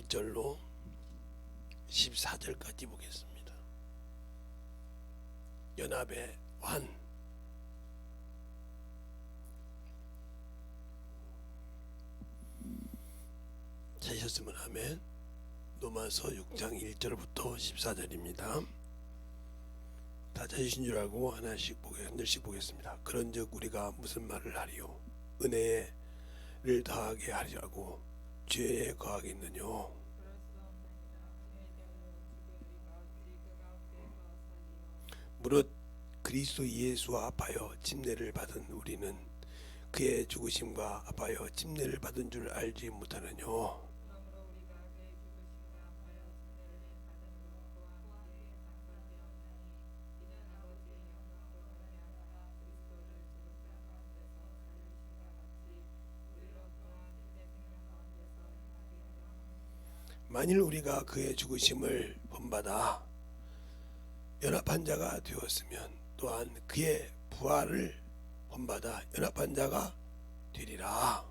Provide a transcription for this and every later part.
1절로 14절까지 보겠습니다. 연합의 환. 찾으셨으면 아멘. 로마서 6장 1절부터 14절입니다. 다 찾으신 줄 알고 하나씩 한 절씩 보겠습니다. 그런즉 우리가 무슨 말을 하리요? 은혜를 더하게 하리라고 죄에 거하겠느뇨? 무릇 그리스도 예수와 합하여 침례를 받은 우리는 그의 죽으심과 합하여 침례를 받은 줄 알지 못하느뇨? 만일 우리가 그의 죽으심을 본받아 연합한 자가 되었으면 또한 그의 부활을 본받아 연합한 자가 되리라.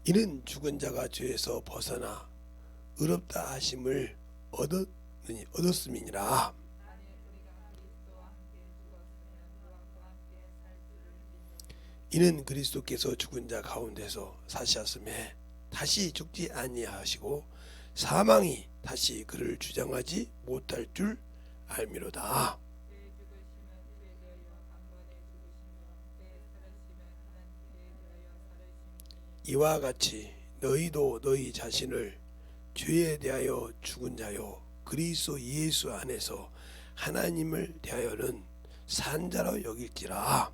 이는 죽은 자가 죄에서 벗어나 의롭다 하심을 얻었음이니라. 이는 그리스도께서 죽은 자 가운데서 사시았음에 다시 죽지 아니하시고 사망이 다시 그를 주장하지 못할 줄 알미로다. 이와 같이 너희도 너희 자신을 죄에 대하여 죽은 자요 그리스도 예수 안에서 하나님을 대하여는 산 자로 여길지라.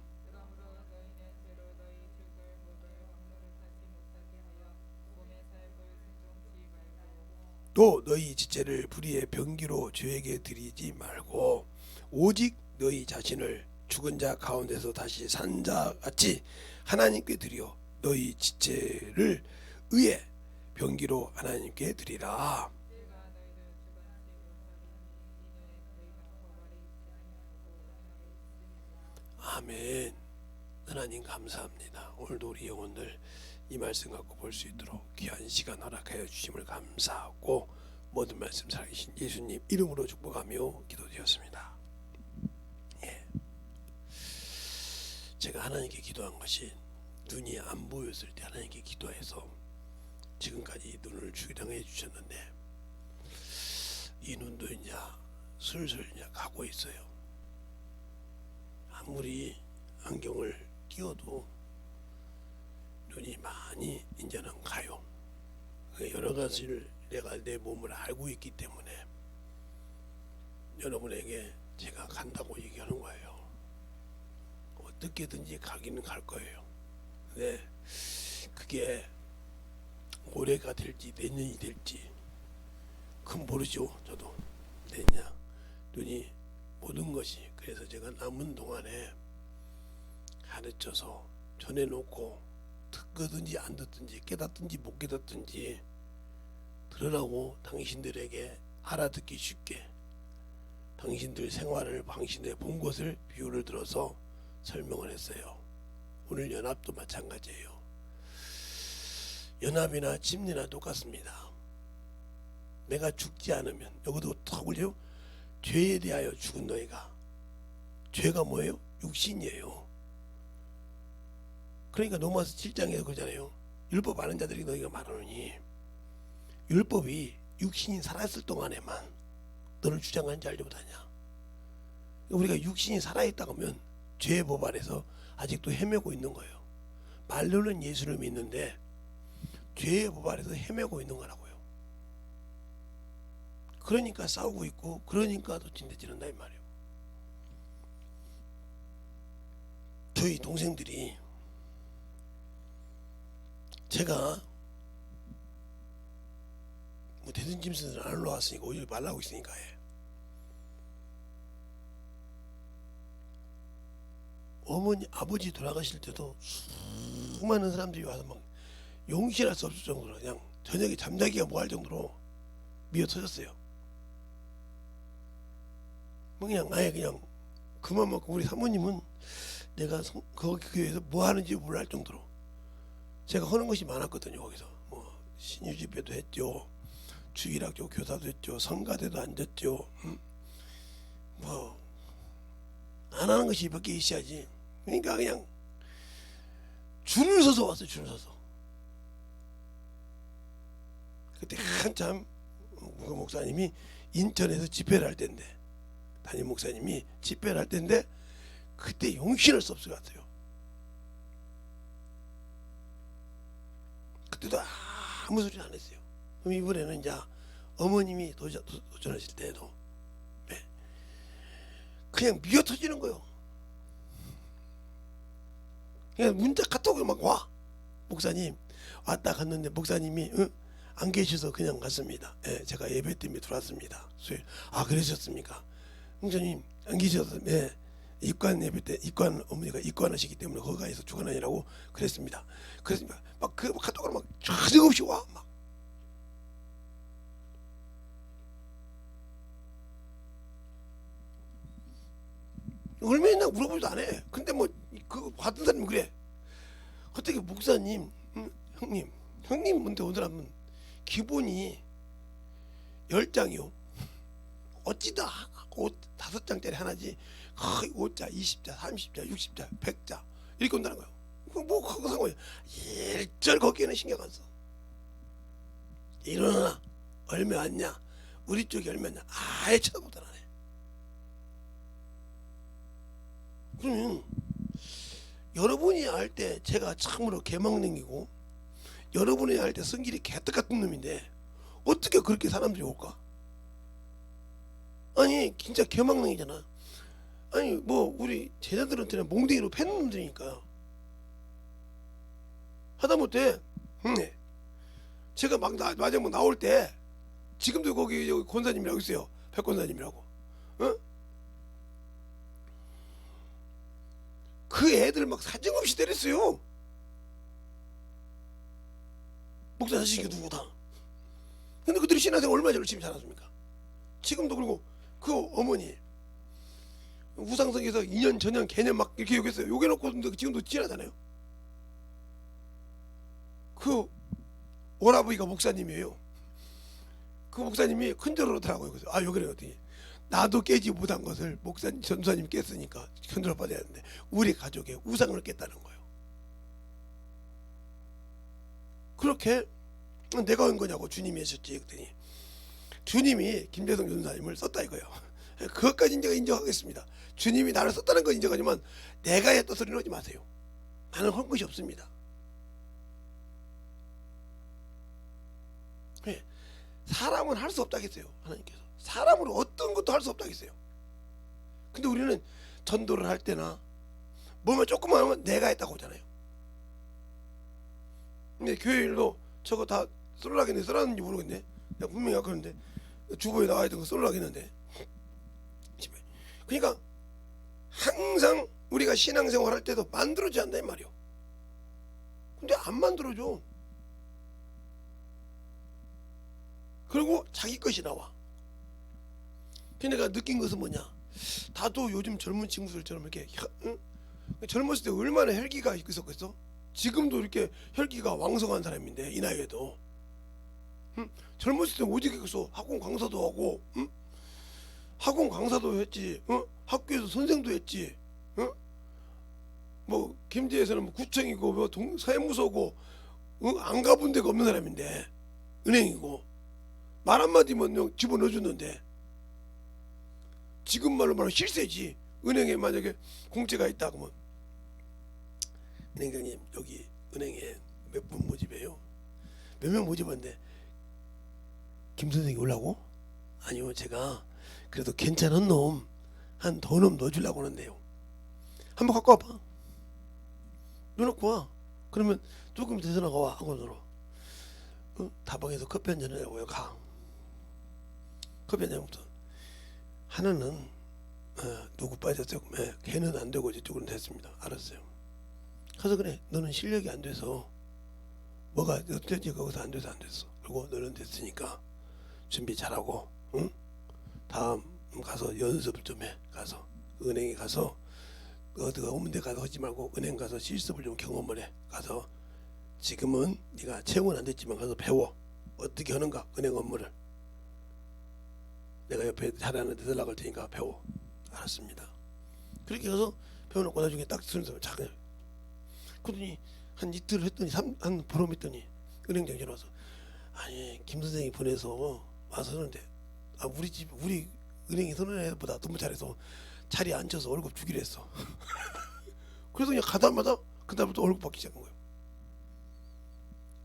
또 너희 지체를 불의의 병기로 죄에게 드리지 말고 오직 너희 자신을 죽은 자 가운데서 다시 산 자 같이 하나님께 드려 너희 지체를 의의 병기로 하나님께 드리라. 아멘. 하나님 감사합니다. 오늘도 우리 영혼들 이 말씀 갖고 볼 수 있도록 귀한 시간 허락하여 주심을 감사하고 모든 말씀 살아계신 예수님 이름으로 축복하며 기도드렸습니다. 제가 하나님께 기도한 것이 눈이 안 보였을 때 하나님께 기도해서 지금까지 눈을 주장해 주셨는데 이 눈도 이제 슬슬 이제 가고 있어요. 아무리 안경을 끼워도 눈이 많이 이제는 가요. 여러 가지를 내가 내 몸을 알고 있기 때문에 여러분에게 제가 간다고 얘기하는 거예요. 어떻게든지 가기는 갈 거예요. 근데 그게 올해가 될지 내년이 될지 그건 모르죠. 저도 내년 눈이 모든 것이 그래서 제가 남은 동안에 가르쳐서 전해놓고 듣든지 안 듣든지 깨닫든지 못 깨닫든지 들으라고 당신들에게 알아듣기 쉽게 당신들 생활을 당신의 본 것을 비유를 들어서 설명을 했어요. 오늘 연합도 마찬가지예요. 연합이나 침례나 똑같습니다. 내가 죽지 않으면 여기도 하고요. 죄에 대하여 죽은 너희가 죄가 뭐예요? 육신이에요. 그러니까 로마서 7장에 그러잖아요. 율법 아는 자들이 너희가 말하노니 율법이 육신이 살아있을 동안에만 너를 주장하는지 알지 못하냐. 우리가 육신이 살아있다고 하면 죄의 법 아래서 아직도 헤매고 있는 거예요. 말로는 예수를 믿는데 죄의 법 아래서 헤매고 있는 거라고요. 그러니까 싸우고 있고 그러니까 또 진대지른다 이 말이에요. 저희 동생들이 제가 뭐 대든 짐승을 안 올라왔으니까 오히려 말라고 있으니까 어머니 아버지 돌아가실 때도 수많은 사람들이 와서 막 용실할 수 없을 정도로 그냥 저녁에 잠자기가 뭐할 정도로 미어 터졌어요. 뭐 그냥 아예 그냥 그만 먹고, 우리 사모님은 내가 거기 교회에서 뭐 하는지 몰랄 정도로 제가 하는 것이 많았거든요. 거기서 뭐 신유집회도 했죠, 주일학교 교사도 했죠, 성가대도 앉았죠. 뭐 안 하는 것이 몇 개 있어야지. 그러니까 그냥 줄을 서서 왔어요. 줄을 서서. 그때 한참 그 목사님이 인천에서 집회를 할 때인데, 담임 목사님이 집회를 할 때인데, 그때 용신을 수 없을 것 같아요. 그때도 아무 소리 안 했어요. 그럼 이번에는 이제 어머님이 도전하실 때에도 그냥 미어 터지는 거예요. 그냥 문자 카톡이 막 와. 목사님 왔다 갔는데 목사님이 안 계셔서 그냥 갔습니다. 예, 제가 예배 때문에 들어왔습니다. 수요일. 아, 그러셨습니까? 목사님 안 계셔서, 예, 입관 예배 때 입관 어머니가 입관하시기 때문에 거기 가서 주관하시라고 그랬습니다. 그랬습니다. 막 그 카톡으로 막 저녁없이 와. 막 얼마 있나 물어보지도 안 해. 근데 뭐 그거 받은 사람이 그래. 어떻게 목사님, 형님 뭔데 오늘 하면 기본이 10장이요. 어찌다 옷 5장짜리 하나지 거의 5자, 20자, 30자, 60자, 100자 이렇게 온다는 거예요. 뭐 그거 상관이야. 일절 거기에는 신경 안 써. 일어나 얼마 왔냐, 우리 쪽이 얼마냐, 아예 쳐다보도 안 해. 그러면 여러분이 할 때 제가 참으로 개망냉이고, 여러분이 할 때 성질이 개떡 같은 놈인데 어떻게 그렇게 사람들이 올까? 아니 진짜 개망냉이잖아. 아니 뭐 우리 제자들한테는 몽둥이로 패는 놈들이니까. 하다못해 제가 막 마지막 나올 때, 지금도 거기 여기 권사님이라고 있어요. 백권사님이라고. 그 애들 막 사정없이 때렸어요. 목사 자식이 누구다. 근데 그들이 신앙생활 얼마나 열심히 살았습니까? 지금도. 그리고 그 어머니 우상성에서 2년 전년 개년 막 이렇게 욕했어요. 욕해놓고 지금도 지나잖아요. 그 오라버니가 목사님이에요. 그 목사님이 큰절하더라고요. 그래서 아, 요거는 어떻게, 나도 깨지 못한 것을 목사님 전사님이 깼으니까 큰절 받아야 하는데 우리 가족의 우상을 깼다는 거예요. 그렇게 내가 한 거냐고 주님이 하셨지 그랬더니, 주님이 김재성 전사님을 썼다 이거예요. 그것까지 제가 인정하겠습니다. 주님이 나를 썼다는 건 인정하지만 내가 했던 소리는 하지 마세요. 나는 한 것이 없습니다. 사람은 할 수 없다겠어요. 하나님께서 사람으로 어떤 것도 할 수 없다겠어요. 근데 우리는 전도를 할 때나 뭐만 조금만 하면 내가 했다고 하잖아요. 근데 교회 일도 저거 다 쏠라겠네, 쏠았는지 모르겠네. 내가 분명히 아까 그런데 주보에 나와 있던 거 쏠라겠는데. 그러니까 항상 우리가 신앙생활 할 때도 만들어줘야 한다 이 말이요. 근데 안 만들어줘. 그리고 자기 것이 나와. 근데 내가 느낀 것은 뭐냐, 다도 요즘 젊은 친구들처럼 이렇게 젊었을 때 얼마나 혈기가 있었겠어. 지금도 이렇게 혈기가 왕성한 사람인데 이 나이에도 젊었을 때 오직 있어. 학원 강사도 하고, 학원 강사도 했지, 학교에서 선생도 했지, 뭐 김제에서는 뭐 구청이고 뭐 사무소고, 안 가본 데가 없는 사람인데, 은행이고 말 한마디면 집어넣어줬는데, 지금 말로 말하면 실세지. 은행에 만약에 공채가 있다 그러면, 은행장님 여기 은행에 몇 분 모집해요? 몇 명 모집하는데 김 선생이 오려고? 아니요, 제가 그래도 괜찮은 놈 한 더 놈 넣어주려고 하는데요. 한번 갖고 와봐. 넣어놓고 와. 그러면 조금 돼서 나가 학원으로. 다방에서 커피 한잔 하려고요. 가. 커피 한잔부터. 하나는 누구 빠졌어요? 걔는 안 되고 저쪽은 됐습니다. 알았어요. 가서 그래, 너는 실력이 안 돼서 뭐가 어쩌지, 거기서 안 돼서 안 됐어. 그리고 너는 됐으니까 준비 잘하고, 다음 가서 연습을 좀 해. 가서 은행에 가서 어디가 없는 데 가서 하지 말고 은행 가서 실습을 좀 경험을 해. 가서 지금은 네가 채용은 안 됐지만 가서 배워. 어떻게 하는가 은행 업무를. 내가 옆에 잘하는 데 연락할 테니까 배워. 알았습니다. 그렇게 가서 배워놓고 나중에 딱 쓰는 사람 작은. 그러더니 한 이틀 했더니 한 보름 했더니 은행장 전화 와서 아니 김 선생이 보내서 와서 하는데 우리 은행에 서는 애보다 너무 잘해서 자리에 앉혀서 월급 주기로 했어. 그래서 그냥 가다마다 그다음부터 월급 받기 시작한 거예요.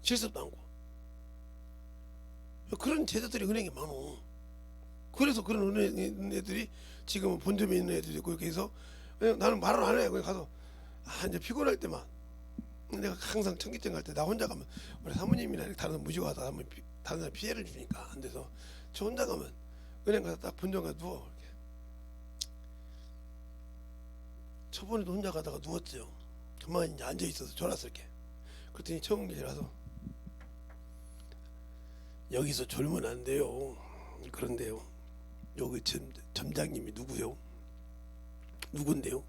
실습도 안 하고. 그런 제자들이 은행에 많어. 그래서 그런 은행 애들이 지금은 본점에 있는 애들이 있고 이렇게 해서 나는 말을 안 해. 그냥 가서 이제 피곤할 때만 내가 항상 청계천 갈 때 나 혼자 가면 우리 사모님이나 다른 무지가 와서 하면 다른 사람 피해를 주니까 안 돼서 저 혼자 가면 은행 가서 딱 본점 가서 누워. 이렇게. 저번에도 혼자 가다가 누웠죠. 그만 이제 앉아 있어서 졸았을게. 그랬더니 청계천 와서 여기서 졸면 안 돼요. 그런데요. 여기 점장님이 누구요? 누군데요?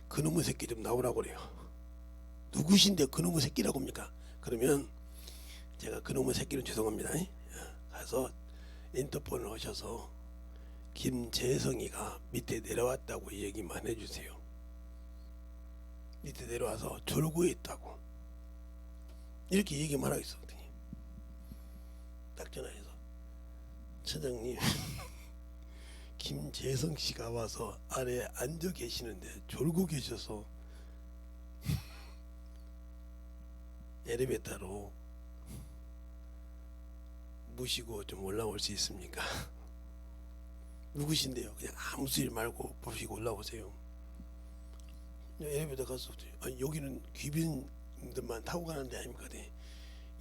그놈의 새끼 좀 나오라고 그래요. 누구신데 그놈의 새끼라고 합니까? 그러면 제가 그놈의 새끼는 죄송합니다. 가서 인터폰을 하셔서 김재성이가 밑에 내려왔다고 얘기만 해주세요. 밑에 내려와서 졸고 있다고 이렇게 얘기만 하겠어. 딱 전화해서 차장님 김재성 씨가 와서 아래에 앉아 계시는데 졸고 계셔서 엘리베이터로 모시고 좀 올라올 수 있습니까? 누구신데요? 그냥 아무 소리 말고 보시고 올라오세요. 엘리베이터 가서 아니, 여기는 귀빈들만 타고 가는 데 아닙니까?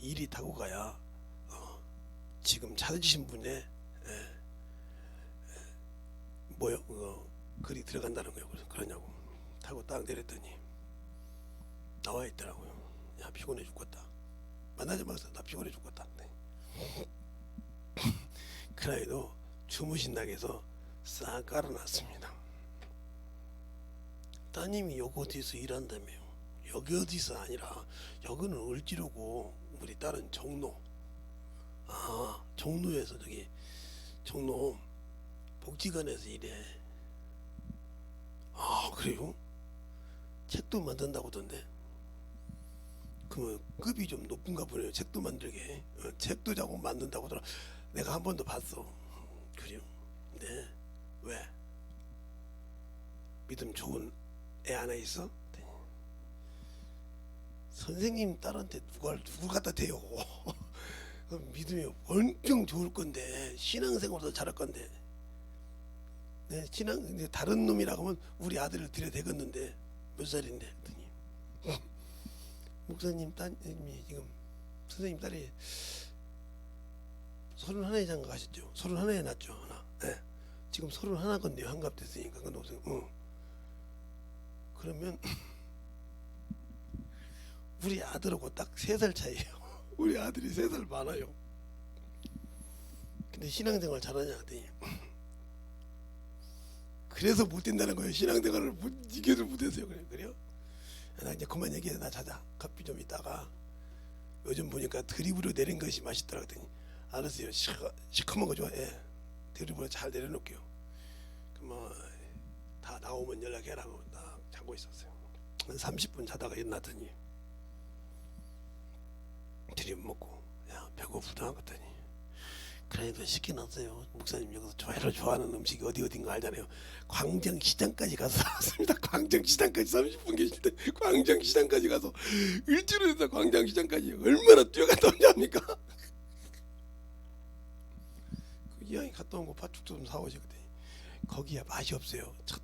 일이 타고 가야 지금 찾으신 분의 뭐요? 글이 들어간다는 거예요. 그래서 그러냐고 타고 딱 내렸더니 나와 있더라고요. 야 피곤해 죽겠다. 만나지 마세요. 나 피곤해 죽겠다. 네. 그날도 주무신다고 해서 싹 깔아놨습니다. 따님이 여기 어디서 일한다며요. 여기 어디서 아니라 여기는 을지로고 우리 딸은 종로. 종로에서 저기 종로 복지관에서 일해. 그래요? 책도 만든다고 하던데. 그러면 급이 좀 높은가 보네요. 책도 만들게. 책도 자꾸 만든다고 하더라. 내가 한 번도 봤어. 그래요? 네. 왜? 믿음 좋은 애 하나 있어? 네. 선생님 딸한테 누구 갖다 대요? 믿음이 엄청 좋을 건데 신앙생활도 잘할 건데 네, 다른 놈이라고 하면 우리 아들을 들여대겠는데 몇 살인데 했더니 목사님 따님이 지금 선생님 딸이 31에 장가가셨죠. 31에 낳죠. 하나. 네. 지금 31 건데요. 한갑 됐으니까. 그러면 우리 아들하고 딱 3살 차이에요. 우리 아들이 3살 많아요. 근데 신앙생활 잘하냐 하더니 그래서 못 된다는 거예요. 신앙생활을 이겨를 못해서요. 그래요? 나 이제 그만 얘기해. 나 자자. 커피 좀 있다가 요즘 보니까 드립으로 내린 것이 맛있더라 하더니 알았어요. 시커먼 거 좋아해. 드립으로 잘 내려놓을게요. 다 나오면 연락해라고 딱 자고 있었어요. 한 30분 자다가 일어났더니 드립 먹고 야 배고프다 그랬더니 그래도 시켜놨어요. 목사님 여기서 좋아하는 음식이 어딘가 알잖아요. 광장시장까지 가서 살았습니다. 광장시장까지 30분 계실 때 광장시장까지 가서 일주일에서 광장시장까지 얼마나 뛰어갔다 오냐니까. 그 이왕이 갔다 온 거 팥죽도 좀 사오시거든요. 거기야 맛이 없어요. 첫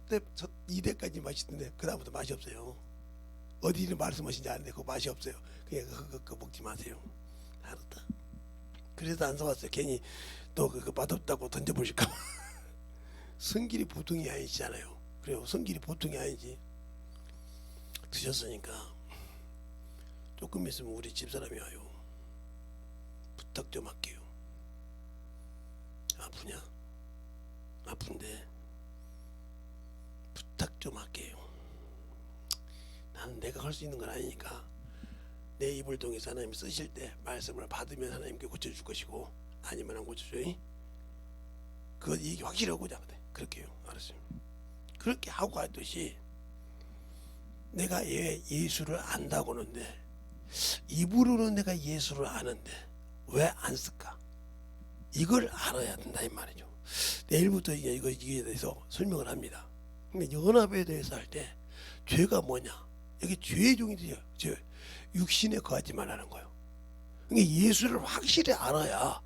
2대까지 맛있는데 그 다음부터 맛이 없어요. 어디를 말씀하신지 아는데 그거 맛이 없어요. 그냥 그거 먹지 마세요. 알았다. 그래서 안 사왔어요. 괜히 또 그거 맛없다고 던져보실까 봐. 성길이 보통이 아니잖아요. 그래요. 성길이 보통이 아니지. 드셨으니까 조금 있으면 우리 집사람이 와요. 부탁 좀 할게요. 아프냐? 아픈데 부탁 좀 할게요. 나는 내가 할 수 있는 건 아니니까 내 입을 통해서 하나님 쓰실 때 말씀을 받으면 하나님께 고쳐줄 것이고 아니면 안 고쳐줘요. 그건 얘기 확실하고자 하면 돼. 그렇게 해요. 알았어요. 그렇게 하고 하듯이 내가 예수를 안다고 하는데 입으로는 내가 예수를 아는데 왜 안 쓸까? 이걸 알아야 된다 이 말이죠. 내일부터 이거에 대해서 설명을 합니다. 근데 연합에 대해서 할 때 죄가 뭐냐? 여기 죄의 종이돼요. 육신에 거하지 말라는 거예요. 그러니까 예수를 확실히 알아야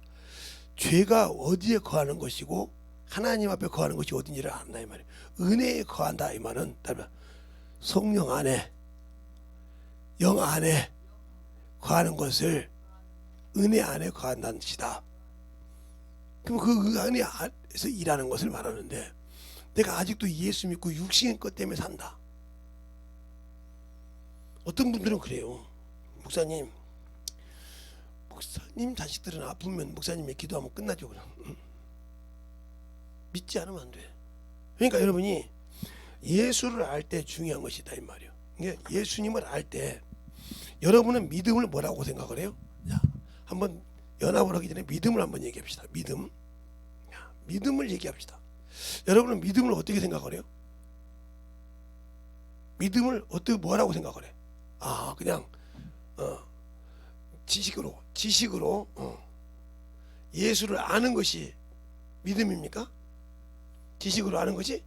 죄가 어디에 거하는 것이고 하나님 앞에 거하는 것이 어딘지를 안다 이 말이에요. 은혜에 거한다 이 말은 성령 안에 영 안에 거하는 것을 은혜 안에 거한다는 뜻이다. 그럼 그 은혜 안에서 일하는 것을 말하는데 내가 아직도 예수 믿고 육신의 것 때문에 산다. 어떤 분들은 그래요. 목사님 자식들은 아프면 목사님이 기도하면 끝나죠. 그럼 믿지 않으면 안 돼. 그러니까 여러분이 예수를 알 때 중요한 것이다 이 말이에요. 그러니까 예수님을 알 때 여러분은 믿음을 뭐라고 생각을 해요? 자, 한번 연합을 하기 전에 믿음을 한번 얘기합시다. 믿음을 얘기합시다. 여러분은 믿음을 어떻게 생각을 해요? 믿음을 어떻게 뭐라고 생각을 해? 그냥 지식으로 예수를 아는 것이 믿음입니까? 지식으로 아는 것이?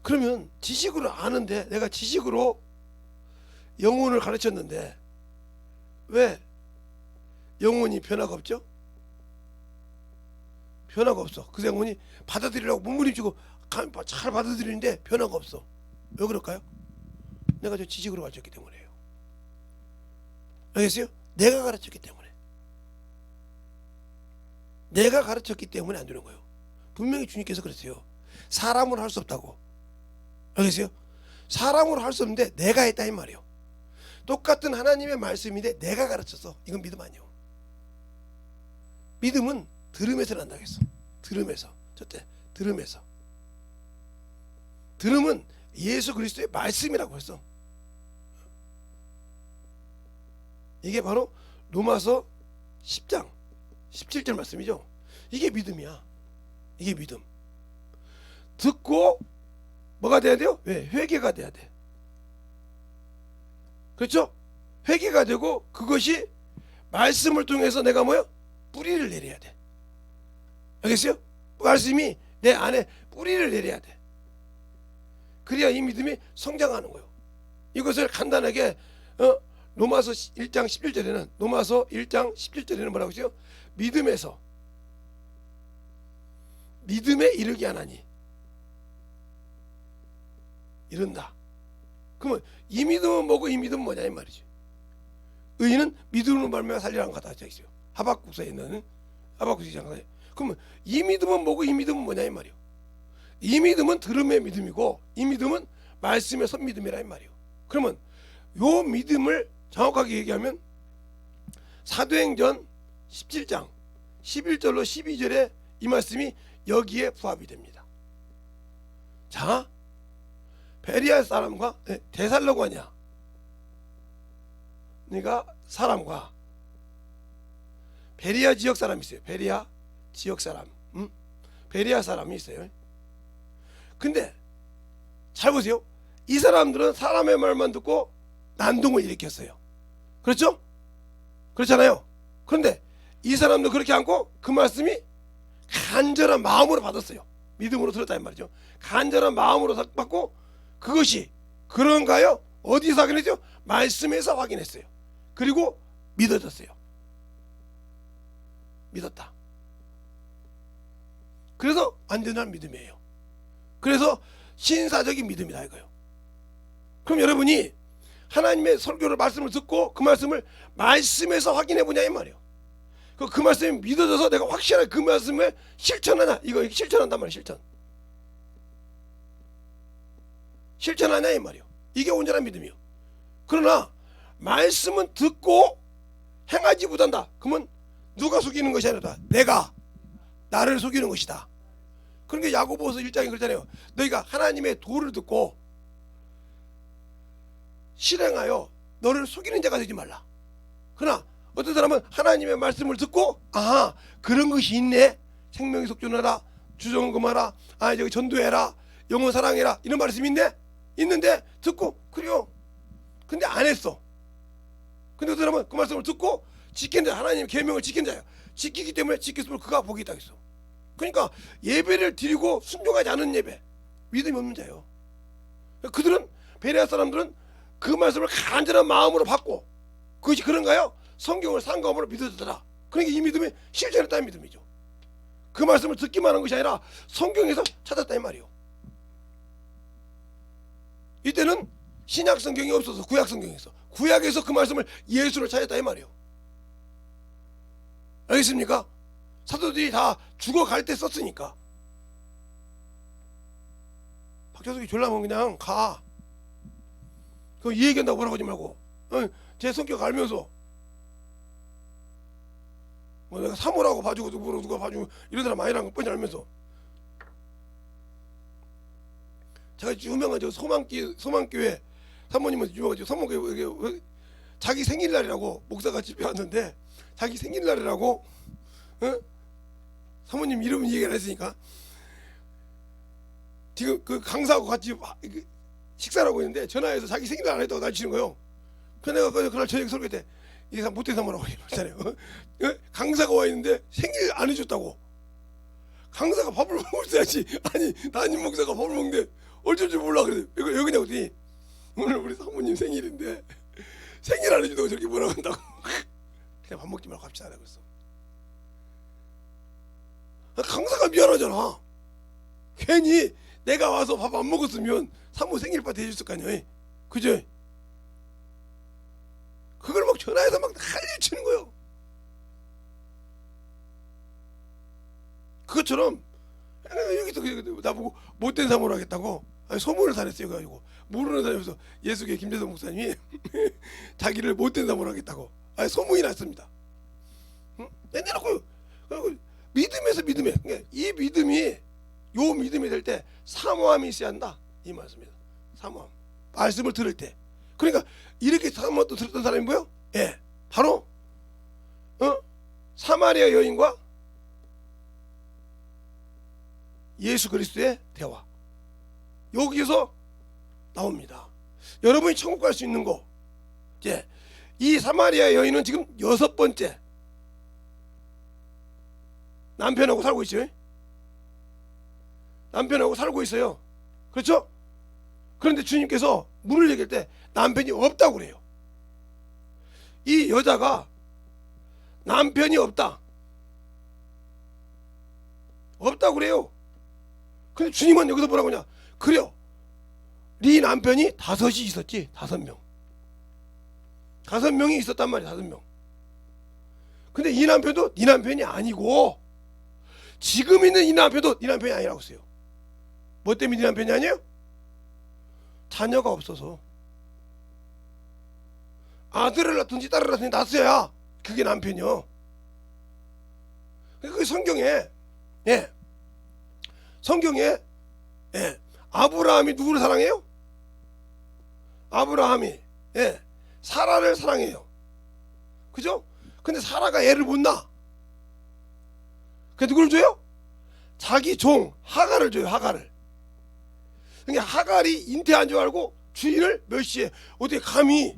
그러면 지식으로 아는데 내가 지식으로 영혼을 가르쳤는데 왜 영혼이 변화가 없죠? 변화가 없어. 그 영혼이 받아들이려고 몸부림치고 잘 받아들이는데 변화가 없어. 왜 그럴까요? 내가 저 지식으로 가르쳤기 때문에요. 알겠어요? 내가 가르쳤기 때문에. 내가 가르쳤기 때문에 안 되는 거예요. 분명히 주님께서 그랬어요. 사람으로 할 수 없다고. 알겠어요? 사람으로 할 수 없는데 내가 했다 이 말이에요. 똑같은 하나님의 말씀인데 내가 가르쳤어. 이건 믿음 아니에요. 믿음은 들음에서 난다고 했어. 들음에서. 저때 들음에서. 들음은 예수 그리스도의 말씀이라고 했어. 이게 바로 로마서 10장 17절 말씀이죠. 이게 믿음이야. 이게 믿음. 듣고 뭐가 돼야 돼요? 왜? 회개가 돼야 돼. 그렇죠? 회개가 되고 그것이 말씀을 통해서 내가 뭐요? 뿌리를 내려야 돼. 알겠어요? 말씀이 내 안에 뿌리를 내려야 돼. 그래야 이 믿음이 성장하는 거예요. 이것을 간단하게 로마서 1장 17절에는 뭐라고 했어요? 믿음에 이르게 하나니 이른다. 그러면 이 믿음은 뭐고 이 믿음은 뭐냐 이 말이지. 의인은 믿음으로 말미암아 살리라는 거다 써 있어요. 하박국서에 있는 하박국서 2장. 그러면 이 믿음은 뭐고 이 믿음은 뭐냐 이 말이에요. 이 믿음은 들음의 믿음이고 이 믿음은 말씀의 선믿음이라 이 말이에요. 그러면 요 믿음을 정확하게 얘기하면 사도행전 17장 11절로 12절에 이 말씀이 여기에 부합이 됩니다. 자, 베리아 사람과 데살로가냐 그러니까 사람과 베리아 지역 사람이 있어요. 베리아 지역 사람, 베리아 사람이 있어요. 근데 잘 보세요. 이 사람들은 사람의 말만 듣고 난동을 일으켰어요. 그렇죠? 그렇잖아요. 그런데 이 사람도 그렇게 않고 그 말씀이 간절한 마음으로 받았어요. 믿음으로 들었다 이 말이죠. 간절한 마음으로 받고 그것이 그런가요? 어디서 확인했죠? 말씀에서 확인했어요. 그리고 믿어졌어요. 믿었다. 그래서 완전한 믿음이에요. 그래서 신사적인 믿음이다 이거예요. 그럼 여러분이 하나님의 설교를 말씀을 듣고 그 말씀을 말씀에서 확인해 보냐 이 말이에요. 그 말씀이 믿어져서 내가 확실하게 그 말씀을 실천하냐. 이거 실천한단 말이에요. 실천하냐 이 말이에요. 이게 온전한 믿음이에요. 그러나 말씀은 듣고 행하지 못한다. 그러면 누가 속이는 것이 아니라 내가 나를 속이는 것이다. 그러니까 야고보서 1장에 그렇잖아요. 너희가 하나님의 도를 듣고 실행하여 너를 속이는 자가 되지 말라. 그러나 어떤 사람은 하나님의 말씀을 듣고 아하 그런 것이 있네. 생명의 속전하라, 주정은 금하라, 저기 전도해라, 영혼 사랑해라 이런 말씀이 있네. 있는데 듣고 그래요. 근데 안 했어. 근데 어떤 사람은 그 말씀을 듣고 지킨 자, 하나님의 계명을 지킨 자예요. 지키기 때문에 지켰으면 그가 복이 있다 했어. 그러니까 예배를 드리고 순종하지 않은 예배, 믿음이 없는 자예요. 그들은 베레아 사람들은 그 말씀을 간절한 마음으로 받고 그것이 그런가요? 성경을 상감으로 믿어주더라. 그러니까 이 믿음이 실천했다는 믿음이죠. 그 말씀을 듣기만 한 것이 아니라 성경에서 찾았다 이 말이에요. 이때는 신약 성경이 없어서 구약 성경에서, 구약에서 그 말씀을 예수를 찾았다 이 말이에요. 알겠습니까? 사도들이 다 죽어갈 때 썼으니까. 박효석이 졸라면 그냥 가. 그 이 얘기한다고 뭐라고 하지 말고 제 성격 알면서 뭐 내가 사모라고 봐주고 누가 봐주고 이런 사람 아니라는 거 뻔히 알면서. 제가 유명한 저 소망교회 사모님은 유명하죠. 소망교회 자기 생일날이라고 목사가 집에 왔는데 자기 생일날이라고 사모님 이름 얘기를 했으니까 지금 그 강사하고 같이 식사를 하고 있는데 전화해서 자기 생일날 안 했다고 난치는 거예요. 그래서 내가 그날 저녁 설교 때 이 사람 못된 사모라고 했잖아요. 강사가 와 있는데 생일 안 해줬다고. 강사가 밥을 먹어야지. 아니 담임 목사가 밥을 먹는데 어쩔 줄 몰라. 그래서 여기 왜냐고 했더니 오늘 우리 사모님 생일인데 생일 안 해준다고 저렇게 뭐라고 한다고. 그냥 밥 먹지 말고 갑시다 그랬어. 강사가 미안하잖아. 괜히 내가 와서 밥 안 먹었으면 사모 생일 파티 해줬을 거 아니야. 그죠? 그걸 막 전화해서 막 난리 치는 거예요. 그것처럼 여기서 나보고 못된 사모를 하겠다고 소문을 다녔어요. 그래가지고 모르는 사람에서 예수교회 김재성 목사님이 자기를 못된 사모를 하겠다고 소문이 났습니다. 내놓고 믿음에서 믿음에 이 믿음이 요 믿음이 될 때 사모함이 있어야 한다 이 말씀입니다. 사모함 말씀을 들을 때. 그러니까 이렇게 사모함도 들었던 사람이 뭐예요? 예, 바로 사마리아 여인과 예수 그리스도의 대화 여기서 나옵니다. 여러분이 천국 갈 수 있는 거 이제 이 사마리아 여인은 지금 6번째 남편하고 살고 있어요. 남편하고 살고 있어요. 그렇죠? 그런데 주님께서 문을 열길 때 남편이 없다고 그래요. 이 여자가 남편이 없다고 그래요. 근데 주님은 여기서 뭐라고 하냐? 그래요. 네 남편이 5이 있었지. 5명. 5명이 있었단 말이야. 5명. 근데 이 남편도 네 남편이 아니고 지금 있는 이 남편도 네 남편이 아니라고 했어요. 뭐 때문에 네 남편이 아니에요? 자녀가 없어서. 아들을 낳든지 딸을 낳든지 낳았어야 그게 남편이요. 그 성경에 성경에 아브라함이 누구를 사랑해요? 아브라함이 사라를 사랑해요. 그죠? 근데 사라가 애를 못 낳아. 그 누구를 줘요? 자기 종 하갈을 줘요. 하갈을. 그러니까 하갈이 잉태한 줄 알고 주인을 멸시해. 어떻게 감히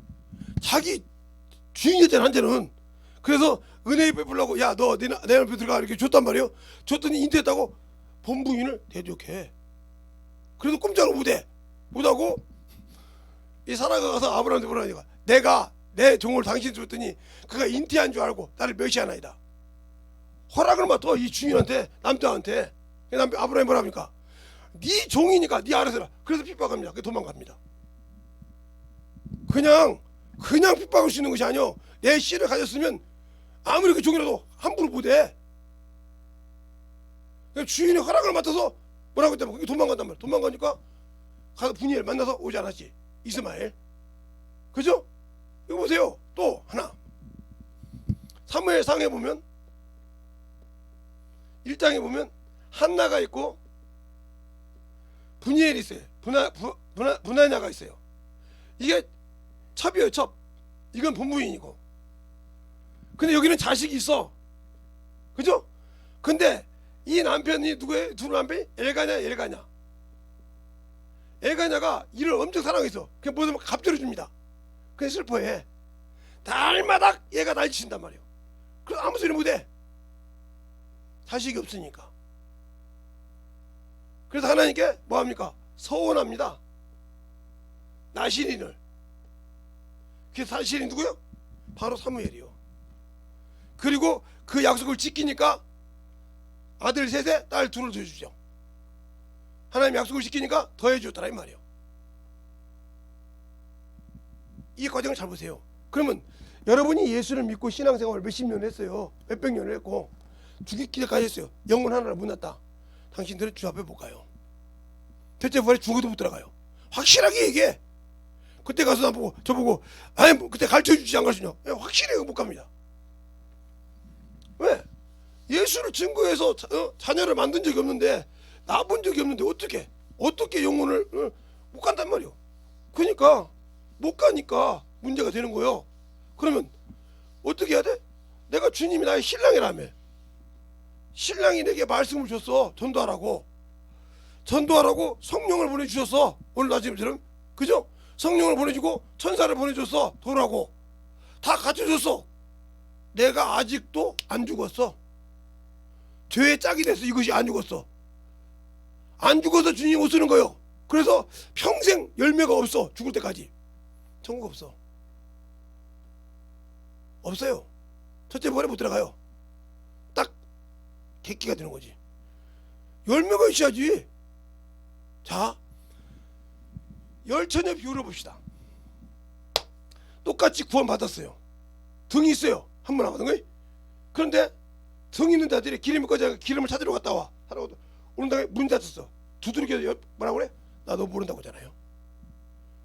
자기 주인이었잖아 한테는. 그래서 은혜 베풀려고 야 너 내 남편 들어가 이렇게 줬단 말이에요. 줬더니 잉태했다고 본부인을 대적해. 그래도 꼼짝을 못하고 이 사라가 가서 아브라함한테 뭐라니까 내가 내 종을 당신 줬더니 그가 잉태한 줄 알고 나를 멸시하나이다. 허락을 맡아 이 주인한테 남자한테. 남편 아브라함이 뭐라 합니까? 네 종이니까 네 알아서 해라. 그래서 핍박합니다. 도망갑니다. 그냥 핍박할 수 있는 것이 아니오. 내 씨를 가졌으면 아무리 그 종이라도 함부로 못해. 주인의 허락을 맡아서 뭐라고 했다면 그게 도망간단 말이야. 도망가니까 가서 분이엘 만나서 오지 않았지. 이스마엘. 그죠? 이거 보세요. 또 하나 사무엘상에 보면 1장에 보면 한나가 있고 분이엘이 있어요. 분하냐가 있어요. 이게 첩이에요. 첩. 이건 본부인이고. 근데 여기는 자식이 있어. 그죠? 근데 이 남편이 누구예요? 두 남편이 엘가냐. 엘가냐가 이를 엄청 사랑해서 그냥 뭐든 갑절해 줍니다. 그냥 슬퍼해. 날마다 얘가 날 치신단 말이에요. 그래서 아무 소리 못해. 자식이 없으니까. 그래서 하나님께 뭐합니까? 서원합니다. 나신인을. 그래서 나신이 누구요? 바로 사무엘이요. 그리고 그 약속을 지키니까 아들 셋에 딸 둘을 주죠. 하나님 약속을 지키니까 더해 주었더라 이 말이에요. 이 과정을 잘 보세요. 그러면 여러분이 예수를 믿고 신앙생활을 몇십 년 했어요. 몇백 년을 했고 죽기까지 했어요. 영혼 하나를 못 낳았다. 당신들은 주 앞에 못 가요. 대체 부활에 죽어도 못 들어가요. 확실하게 얘기해. 그때 가서 나보고 저보고 아니 뭐 그때 가르쳐주지 안 가르쳐주냐. 확실히 못 갑니다. 왜? 예수를 증거해서 자녀를 만든 적이 없는데 낳아본 적이 없는데 어떻게 영혼을 못 간단 말이요. 그러니까 못 가니까 문제가 되는 거예요. 그러면 어떻게 해야 돼? 내가 주님이 나의 신랑이라며. 신랑이 내게 말씀을 줬어. 전도하라고 성령을 보내주셨어. 오늘 아침처럼 그죠? 성령을 보내주고 천사를 보내줬어. 도라고 다 갖춰줬어. 내가 아직도 안 죽었어. 죄의 짝이 돼서 이것이 안 죽었어. 안 죽어서 주님 못 쓰는 거요. 그래서 평생 열매가 없어. 죽을 때까지 천국 없어. 없어요. 첫째 부활에 못 들어가요. 딱 객기가 되는 거지. 열매가 있어야지. 자, 열처녀 비유를 봅시다. 똑같이 구원 받았어요. 등이 있어요. 한 번 남았는 거예요. 그런데 등 있는 자들이 기름이 꺼져 기름을 찾으러 갔다 와. 하라고 오는 다음에 문 닫혔어. 두드리게 뭐라고 그래? 나도 모른다고 하잖아요.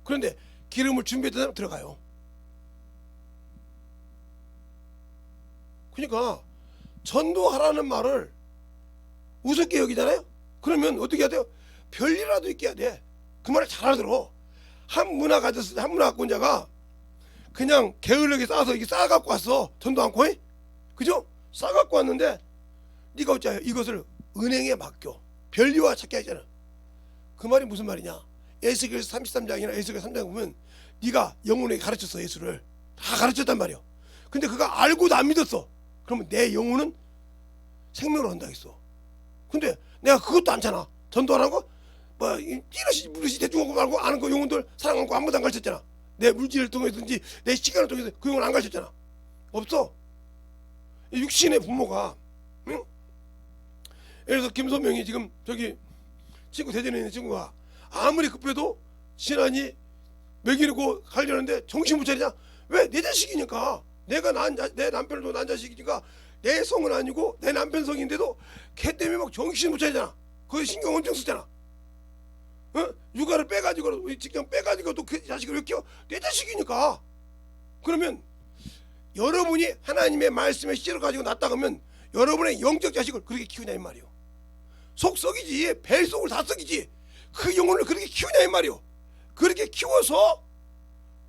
그런데 기름을 준비했던 사람 들어가요. 그러니까 전도하라는 말을 우습게 여기잖아요. 그러면 어떻게 해야 돼요? 별일이라도 있게 해야 돼. 그 말을 잘 알아들어. 한 문화 가졌을 때 한 문화 갖고 온 자가 그냥 게을르게 싸서 이게 싸갖고 왔어. 전도 않고 그죠? 싸갖고 왔는데 네가 어찌하여 이것을 은행에 맡겨 별리와 찾게 하잖아. 그 말이 무슨 말이냐? 에스겔서 33장이나 에스겔 3장 보면 네가 영혼에게 가르쳤어. 예수를 다 가르쳤단 말이야. 근데 그가 알고도 안 믿었어. 그러면 내 영혼은 생명을 얻는다 했어. 근데 내가 그것도 않잖아. 전도하라는 거 뭐 이러시 무릇이 대충 하고 말고 아는 거 영혼들 사랑하는 거 아무도 안 가르쳤잖아. 내 물질을 통해서든지 내 시간을 통해서 그 영혼 안 가르쳤잖아. 없어. 육신의 부모가 응? 예를 들어서 김선명이 지금 저기 친구 대전에 있는 친구가 아무리 급해도 신안이 먹이려고 가려는데 정신 못 차리냐? 왜? 내 자식이니까. 내가 내 남편도 난 자식이니까 내 성은 아니고 내 남편 성인데도 걔 때문에 막 정신 못 차리잖아. 거기 신경 엄청 쓰잖아. 육아를 빼가지고 직장 빼가지고 또 그 자식을 왜 키워? 내 자식이니까. 그러면 여러분이 하나님의 말씀에 씨를 가지고 낳았다 그러면 여러분의 영적 자식을 그렇게 키우냐 이 말이요. 속 썩이지. 뱃속을 다 썩이지. 그 영혼을 그렇게 키우냐 이 말이요. 그렇게 키워서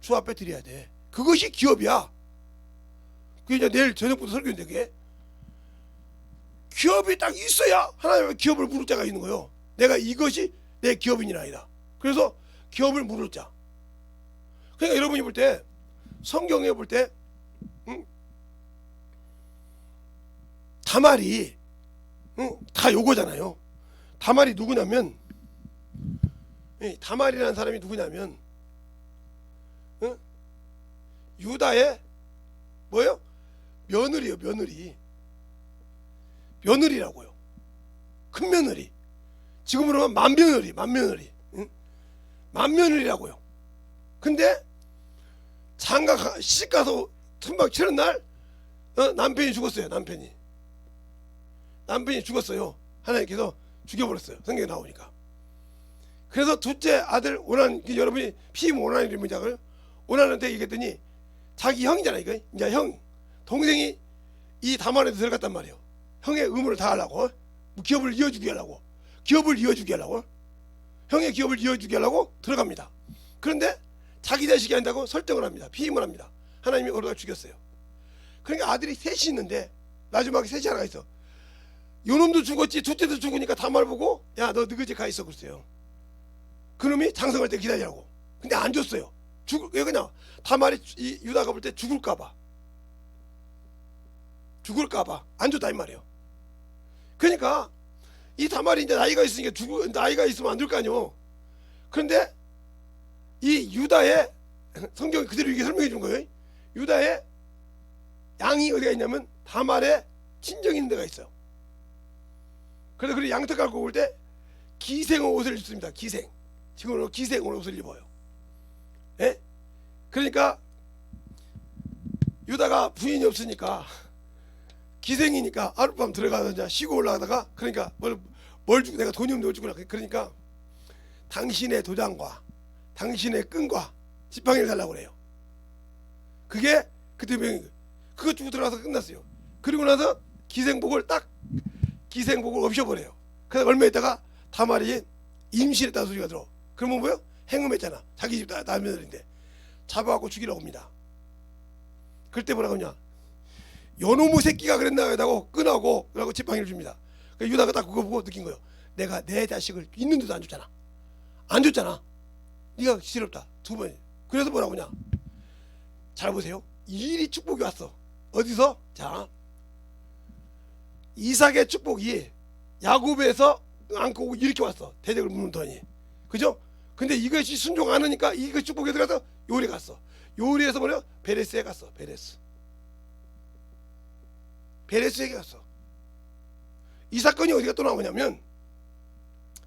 주 앞에 드려야 돼. 그것이 기업이야. 그게 이제 내일 저녁부터 설교인데 그게 기업이 딱 있어야 하나님의 기업을 물을 자가 있는 거예요. 내가 이것이 내 기업인이라 아니다. 그래서 기업을 물을 자. 그러니까 여러분이 볼 때 성경에 볼 때 다말이 다 요거잖아요. 다말이 누구냐면 다말이라는 사람이 누구냐면 유다의 뭐예요? 며느리요. 며느리라고요. 큰 며느리. 지금으로 하면 만며느리. 만며느리라고요. 근데 장가 시집가서 천막 치는 날 남편이 죽었어요. 남편이 죽었어요. 하나님께서 죽여버렸어요. 성경에 나오니까. 그래서 둘째 아들 오난 여러분이 피임 오난이라는 문장을 오난한테 얘기했더니 자기 형이잖아. 이거 이제 형 동생이 이 다말에도 들어갔단 말이에요. 형의 의무를 다하려고, 기업을 이어주게 하려고, 기업을 이어주게 하려고, 형의 기업을 이어주게 하려고 들어갑니다. 그런데 자기 자식이 아니다고 설득을 합니다. 피임을 합니다. 하나님이 그러다가 죽였어요. 그러니까 아들이 셋이 있는데 마지막에 셋이 하나가 있어. 요놈도 죽었지, 둘째도 죽으니까 다말 보고, 야 너 너희 집 가 있어 그랬어요. 그놈이 장성할 때 기다리라고. 근데 안 줬어요. 왜 그냥 다말이 유다가 볼 때 죽을까봐 안 줬다 이 말이에요. 그러니까 이 다말이 이제 나이가 있으니까 나이가 있으면 안 될 거 아니요. 그런데 이 유다의, 성경이 그대로 이렇게 설명해 준 거예요. 유다의 양이 어디가 있냐면 다말의 친정이 있는 데가 있어요. 그래서 그 양털 깔고 올 때 기생 옷을 입습니다. 지금으로 기생 옷을 입어요. 예? 그러니까 유다가 부인이 없으니까 기생이니까 하룻밤 들어가서 이제 쉬고 올라가다가, 그러니까 뭘 주고, 내가 돈이 없는데 뭘 주구나. 그러니까 당신의 도장과 당신의 끈과 지팡이를 달라고 그래요. 그게 그때 그거 주고 들어가서 끝났어요. 그리고 나서 기생복을 없애버려요. 그래서 얼마 있다가 다말이 임신했다는 소리가 들어. 그러면 뭐요? 행음했잖아. 자기 집 남며느리인데 잡아갖고 죽이라고 합니다. 그때 뭐라고 하냐, 요놈의 새끼가 그랬나 하다고 끈하고 그러고 지팡이를 줍니다. 그러니까 유다가 딱 그거 보고 느낀 거예요. 내가 내 자식을 있는데도 안 줬잖아. 네가 지럽다. 두 번. 그래서 뭐라고 하냐, 잘 보세요. 일이 축복이 왔어. 어디서? 자, 이삭의 축복이 야곱에서 안고 이렇게 왔어. 대적을 무는더니, 그죠? 근데 이것이 순종 안 하니까 이거 축복에 들어가서 요리 갔어. 요리에서 뭐냐, 베레스에 갔어. 베레스에게 갔어. 이 사건이 어디가 또 나오냐면,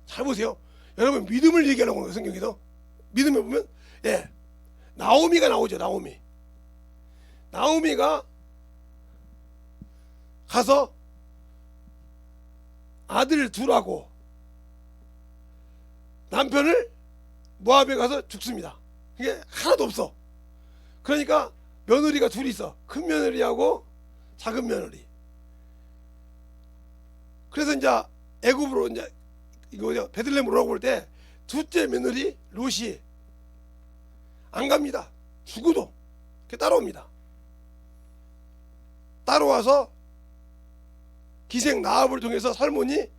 잘 보세요. 여러분, 믿음을 얘기하려고 하는 거예요. 성경에서 믿음에 보면, 예, 나오미가 나오죠. 나오미가 가서 아들을 두라고 남편을 모압에 가서 죽습니다. 이게 하나도 없어. 그러니까 며느리가 둘이 있어. 큰 며느리하고 작은 며느리. 그래서 이제 애굽으로 이제 이거 베들레헴으로 오라고 볼 때 둘째 며느리 롯이 안 갑니다. 죽어도 따라옵니다. 따라와서 기생 나합을 통해서 살몬이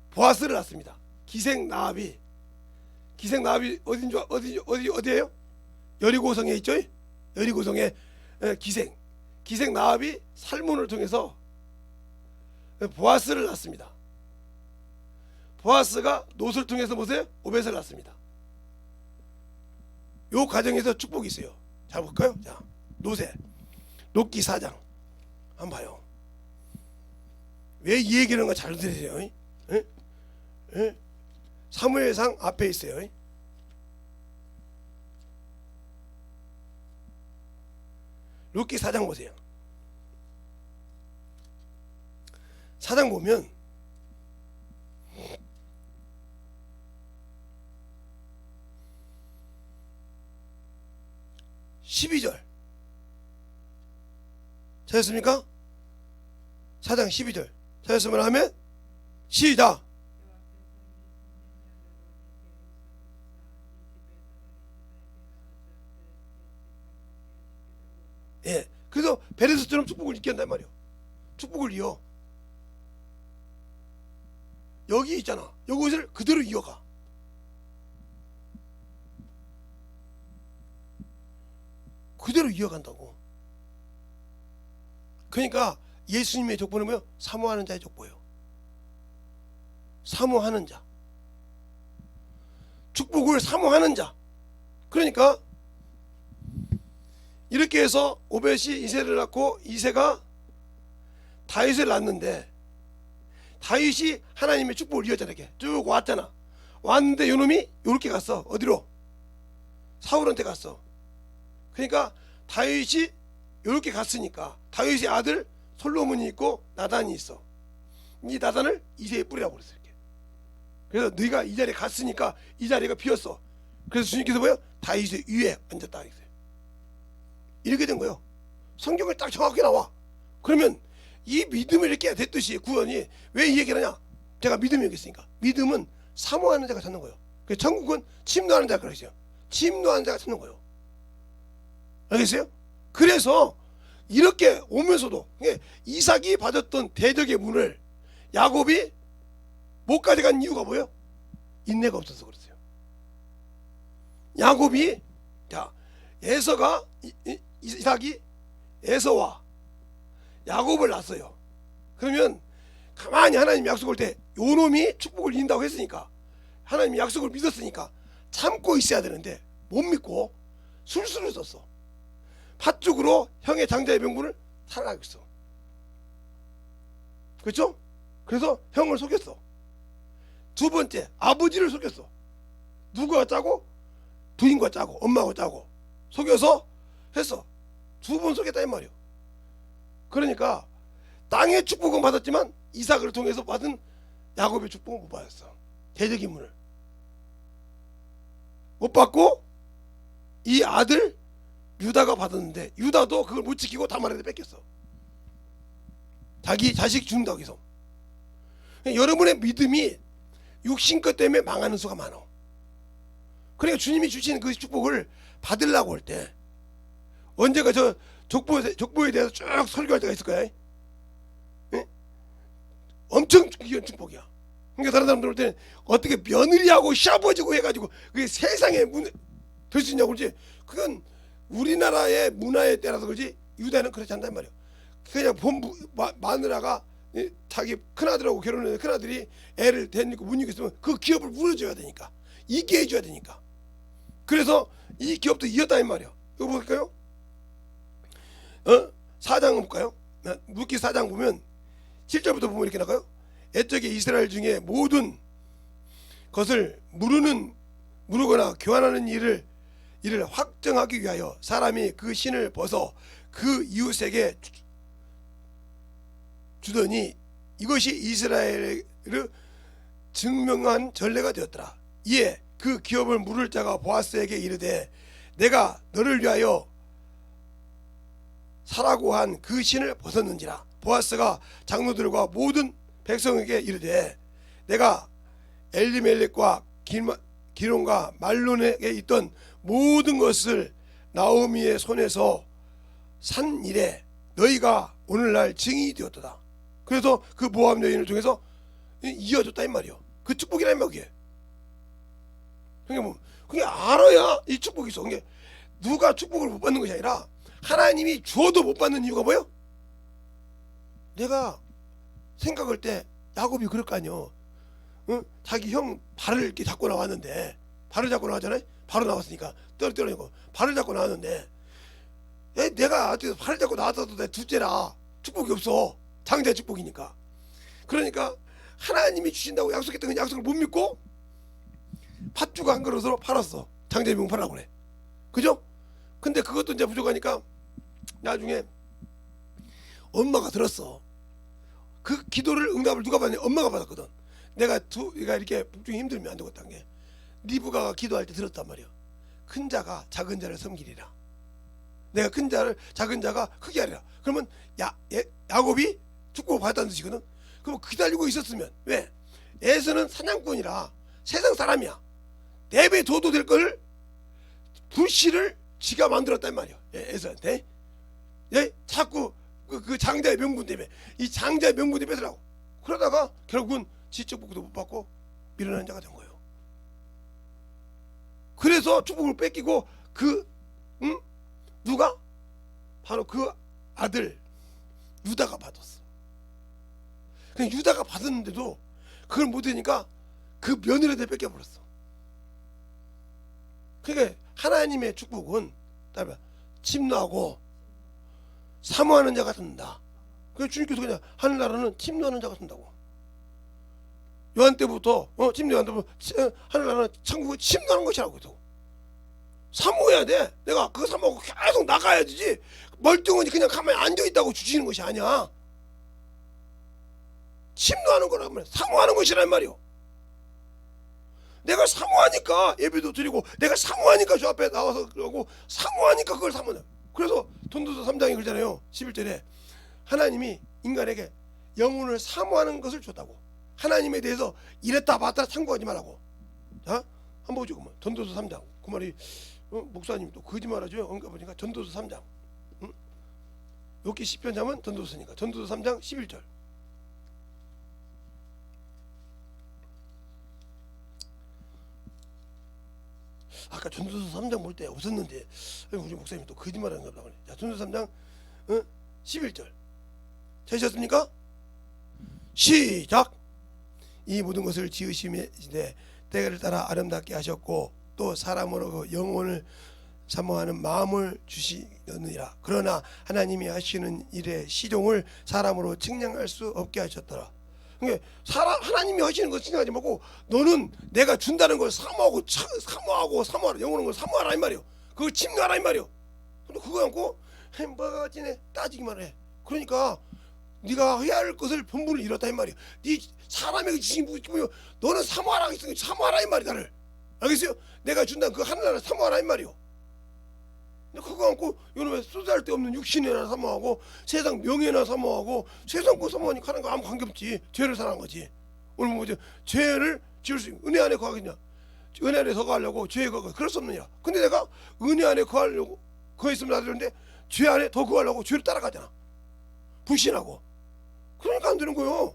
보아스를 낳습니다. 기생 나합이 어디예요? 여리고성에 있죠. 여리고성에 기생 나합이 살몬을 통해서 보아스를 낳습니다. 보아스가 롯을 통해서 보세요, 오벳을 낳습니다. 요 과정에서 축복이 있어요. 잘 볼까요? 자, 롯기 4장 한번 봐요. 왜 이 얘기하는 거 잘 들으세요. 사무엘상 앞에 있어요. 롯기 4장 보세요. 4장 보면 (12절) 찾았습니까? 4장 12절 찾았으면 하면 시작. 예, 그래서 베레스처럼 축복을 잊게 한단 말이에요. 축복을 이어. 여기 있잖아. 이것을 그대로 이어가. 그대로 이어간다고. 그러니까 예수님의 족보는 뭐예요? 사모하는 자의 족보예요. 사모하는 자. 축복을 사모하는 자. 그러니까 이렇게 해서 오벳이 이새를 낳고 이새가 다윗을 낳는데, 다윗이 하나님의 축복을 이었잖아. 이렇게 쭉 왔잖아. 왔는데 요놈이 요렇게 갔어. 어디로? 사울한테 갔어. 그러니까 다윗이 요렇게 갔으니까 다윗의 아들 솔로몬이 있고 나단이 있어. 이 나단을 이새에 뿌리라고 그랬어. 이렇게. 그래서 네가 이 자리에 갔으니까 이 자리가 비었어. 그래서 주님께서 뭐예요? 다윗의 위에 앉았다 했어요. 이렇게 된 거예요. 성경을 딱 정확히 나와. 그러면 이 믿음을 이렇게 됐듯이 구원이 왜 이 얘기를 하냐? 제가 믿음이 여기 있으니까. 믿음은 사모하는 자가 찾는 거예요. 그래서 천국은 침노하는 자가 그러죠. 침노하는 자가 찾는 거예요. 알겠어요? 그래서 이렇게 오면서도 이삭이 받았던 대적의 문을 야곱이 못 가져간 이유가 뭐예요? 인내가 없어서 그랬어요. 야곱이 이삭이 에서와 야곱을 낳았어요. 그러면 가만히 하나님 약속할 때 요놈이 축복을 이룬다고 했으니까 하나님이 약속을 믿었으니까 참고 있어야 되는데 못 믿고 술수를 썼어. 팥죽으로 형의 장자의 명분을 살아가고 있어. 그렇죠? 그래서 형을 속였어. 두 번째 아버지를 속였어. 누구가 짜고? 부인과 짜고 엄마하고 짜고 속여서 했어. 두 번 속였다 이 말이요. 그러니까 땅의 축복은 받았지만 이삭을 통해서 받은 야곱의 축복은 못 받았어. 대적의 문을 못 받고 이 아들 유다가 받았는데 유다도 그걸 못 지키고 다말한테 뺏겼어. 자기 자식 준다고 해서. 여러분의 믿음이 육신 것 때문에 망하는 수가 많아. 그러니까 주님이 주신 그 축복을 받으려고 할 때 언제가 저 족보에 대해서 쭉 설교할 때가 있을 거야. 예? 엄청 귀한 축복이야. 그러니까 다른 사람들 올 때는 어떻게 며느리하고 시아버지고 해가지고 그게 세상에 될 수 있냐고 그러지. 그건 우리나라의 문화에 따라서 그러지 유다는 그렇지 않단 말이야. 그냥 마누라가 자기 큰아들하고 결혼했는데 큰아들이 애를 데리고 못 이겼으면 그 기업을 물어줘야 되니까 있게 해줘야 되니까. 그래서 이 기업도 이었다 이 말이야. 이거 볼까요? 4장 볼까요? 룻기 4장 보면 7절부터 보면 이렇게 나가요. 옛적에 이스라엘 중에 모든 것을 무르거나 교환하는 일을 확정하기 위하여 사람이 그 신을 벗어 그 이웃에게 주더니 이것이 이스라엘을 증명한 전례가 되었더라. 이에 그 기업을 물을 자가 보아스에게 이르되 내가 너를 위하여 사라고 한 그 신을 벗었는지라. 보아스가 장로들과 모든 백성에게 이르되 내가 엘리멜렉과 기론과 말론에게 있던 모든 것을 나오미의 손에서 산 일에 너희가 오늘날 증인이 되었도다. 그래서 그 모압 여인을 통해서 이어졌다 이 말이요. 그 축복이라 이 말이에요. 그게 알아야 이 축복이 있어. 그게 누가 축복을 못 받는 것이 아니라 하나님이 주어도 못 받는 이유가 뭐예요? 내가 생각할 때 야곱이 그럴 거 아니요. 자기 형 발을 이렇게 잡고 나왔는데 발을 잡고 나왔잖아요. 바로 나왔으니까 떨어지고 발을 잡고 나왔는데 내가 발을 잡고 나왔어도 내 둘째라 축복이 없어. 장자 축복이니까. 그러니까 하나님이 주신다고 약속했던 그 약속을 못 믿고 팥죽 한 그릇으로 팔았어. 장자의 명분 팔라고 그래. 그죠? 근데 그것도 이제 부족하니까 나중에 엄마가 들었어. 그 기도를 응답을 누가 받냐? 엄마가 받았거든. 내가 이렇게 복중이 힘들면 안 되겠다는 게 리브가가 기도할 때 들었단 말이야. 큰 자가 작은 자를 섬기리라. 내가 큰 자를 작은 자가 크게 하리라. 그러면 야곱이 축복을 받았다는 뜻이거든. 그럼 기다리고 있었으면 왜? 에서는 사냥꾼이라 세상 사람이야. 내배둬도 될 걸 불씨를 지가 만들었단 말이야. 에서한테. 자꾸 그 장자의 명분 때문에 이 장자의 명분 때문에 뺏으라고. 그러다가 결국은 지 축복도 못 받고 밀어난 자가 된 거예요. 그래서 축복을 뺏기고 누가? 바로 그 아들 유다가 받았어. 그냥 유다가 받았는데도 그걸 못 되니까 그 며느리한테 뺏겨버렸어. 그러니까 하나님의 축복은 침노하고 사모하는 자가 듣는다. 그래서 주님께서 그냥 하늘나라는 침노하는 자가 듣는다고. 요한 때부터 하늘나라는 천국을 침노하는 것이라고 해서 사모해야 돼. 내가 그거 사모하고 계속 나가야 되지. 멀뚱하니 그냥 가만히 앉아있다고 주시는 것이 아니야. 침노하는 거란 말이야. 사모하는 것이란 말이요. 내가 사모하니까 예배도 드리고 내가 사모하니까 주 앞에 나와서 그러고 사모하니까 그걸 사모해. 그래서 돈도서 3장에 그러잖아요. 11절에 하나님이 인간에게 영혼을 사모하는 것을 줬다고. 하나님에 대해서 이랬다 봤다 참고하지 말라고. 자, 한번 보죠. 그러면 전도서 3장. 그 말이 목사님 또 거짓말하죠. 그러니까 보니까 전도서 3장. 여기 시편 자면 전도서니까 전도서 3장 11절. 아까 전도서 3장 볼 때 없었는데 우리 목사님 또 거짓말하는 거라고 그래. 자, 전도서 3장 11절. 찾으셨습니까? 시작. 이 모든 것을 지으심에 때를 따라 아름답게 하셨고 또 사람으로 영혼을 사모하는 마음을 주시느니라. 그러나 하나님이 하시는 일의 시종을 사람으로 측량할 수 없게 하셨더라. 그러니까 하나님이 하시는 거 측량하지 말고 너는 내가 준다는 걸 사모하라. 영혼은 걸 사모하라 이 말이요. 그걸 침노하라 이 말이요. 근데 그거 않고 뭐가 지네 따지기만 해. 그러니까 네가 해야 할 것을 본분을 잃었다 이 말이야. 네 사람에게 주신 분이요. 너는 사모하라 했으니 사모하라 이 말이 나를. 알겠어요? 내가 준다는 그 하늘나라를 사모하라 이 말이요. 근데 그거 않고 이놈의 쏟아할 데 없는 육신이나 사모하고 세상 명예나 사모하고 세상 거 사모하니까 하는 거 아무 관계없지. 죄를 사는 거지. 오늘 뭐지? 죄를 지을 수 은혜 안에 거하겠냐? 은혜 안에 거하려고 죄에 거하 그럴 수 없느냐? 근데 내가 은혜 안에 거하려고 거했으면 나되는데 죄 안에 더 거하려고 죄를 따라가잖아. 불신하고. 그러니까 안 되는 거요.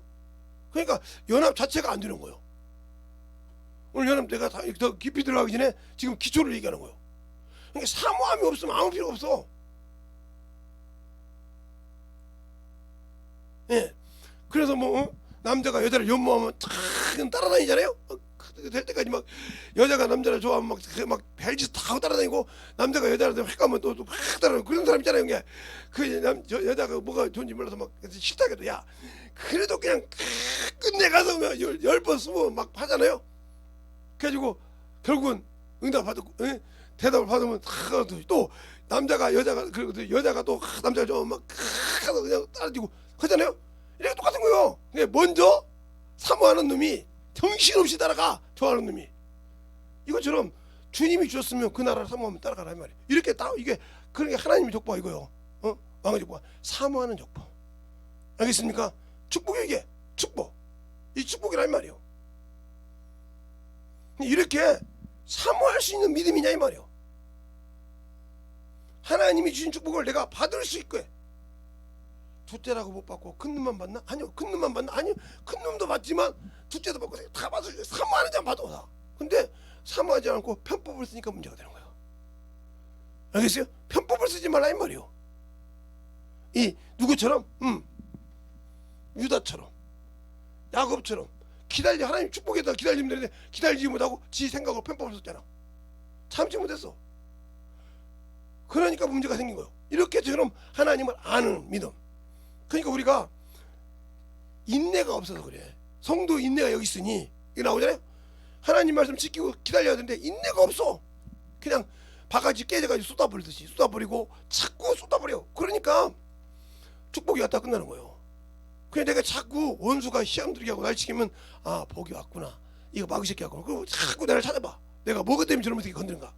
그러니까 연합 자체가 안 되는 거요. 오늘 연합 내가 더 깊이 들어가기 전에 지금 기초를 얘기하는 거요. 그러니까 사모함이 없으면 아무 필요 없어. 예. 그래서 뭐 남자가 여자를 연모하면 탁 따라다니잖아요. 될 때까지 막 여자가 남자를 좋아하면 막 별짓 다 하고 따라다니고 남자가 여자한테 획 가면 또 막 따라다니고 그런 사람 있잖아요. 이게 그 여자가 뭐가 좋은지 몰라서 막 싫다해도 야 그래도 그냥 끝내 가서 10번 20번 막 하잖아요. 그래가지고 결국은 응답 받고 대답을 받으면 또 남자가 여자가 그리고 여자가 또 남자가 좀막 가서 그냥 따라지고 하잖아요. 이렇게 똑같은 거예요. 먼저 사모하는 놈이 정신없이 따라가. 좋아하는 놈이. 이것처럼 주님이 주셨으면 그 나라를 사모하면 따라가라 이 말이에요. 이렇게 딱 이게 그러니까 하나님의 족보가 이거요. 왕의 족보가 사모하는 족보. 알겠습니까? 축복이 이게 축복. 이 축복이라 이 말이에요. 이렇게 사모할 수 있는 믿음이냐 이 말이에요. 하나님이 주신 축복을 내가 받을 수 있게. 둘째라고 못 받고 큰 놈만 받나? 아니요. 큰 놈만 받나? 아니요. 큰 놈도 받지만 둘째도 받고 다 받을 수 있어요. 사모하는 자는 받아 다. 근데 사모하지 않고 편법을 쓰니까 문제가 되는 거예요. 알겠어요? 편법을 쓰지 말라 이 말이에요. 이 누구처럼? 유다처럼, 야곱처럼 기다려 하나님 축복에다 기다리면 되는데 기다리지 못하고 지 생각으로 편법을 썼잖아. 참지 못했어. 그러니까 문제가 생긴 거예요. 이렇게처럼 하나님을 아는 믿음. 그러니까 우리가 인내가 없어서 그래. 성도 인내가 여기 있으니 이게 나오잖아요. 하나님 말씀 지키고 기다려야 되는데 인내가 없어. 그냥 바가지 깨져가지고 쏟아버리듯이 쏟아버리고 자꾸 쏟아버려. 그러니까 축복이 왔다 끝나는 거예요. 그냥 내가 자꾸 원수가 시험 들게 하고 날 치기면 아 복이 왔구나. 이거 마귀 새끼 하고 그리고 자꾸 나를 찾아봐. 내가 뭐가 때문에 저런 새끼 건드는가.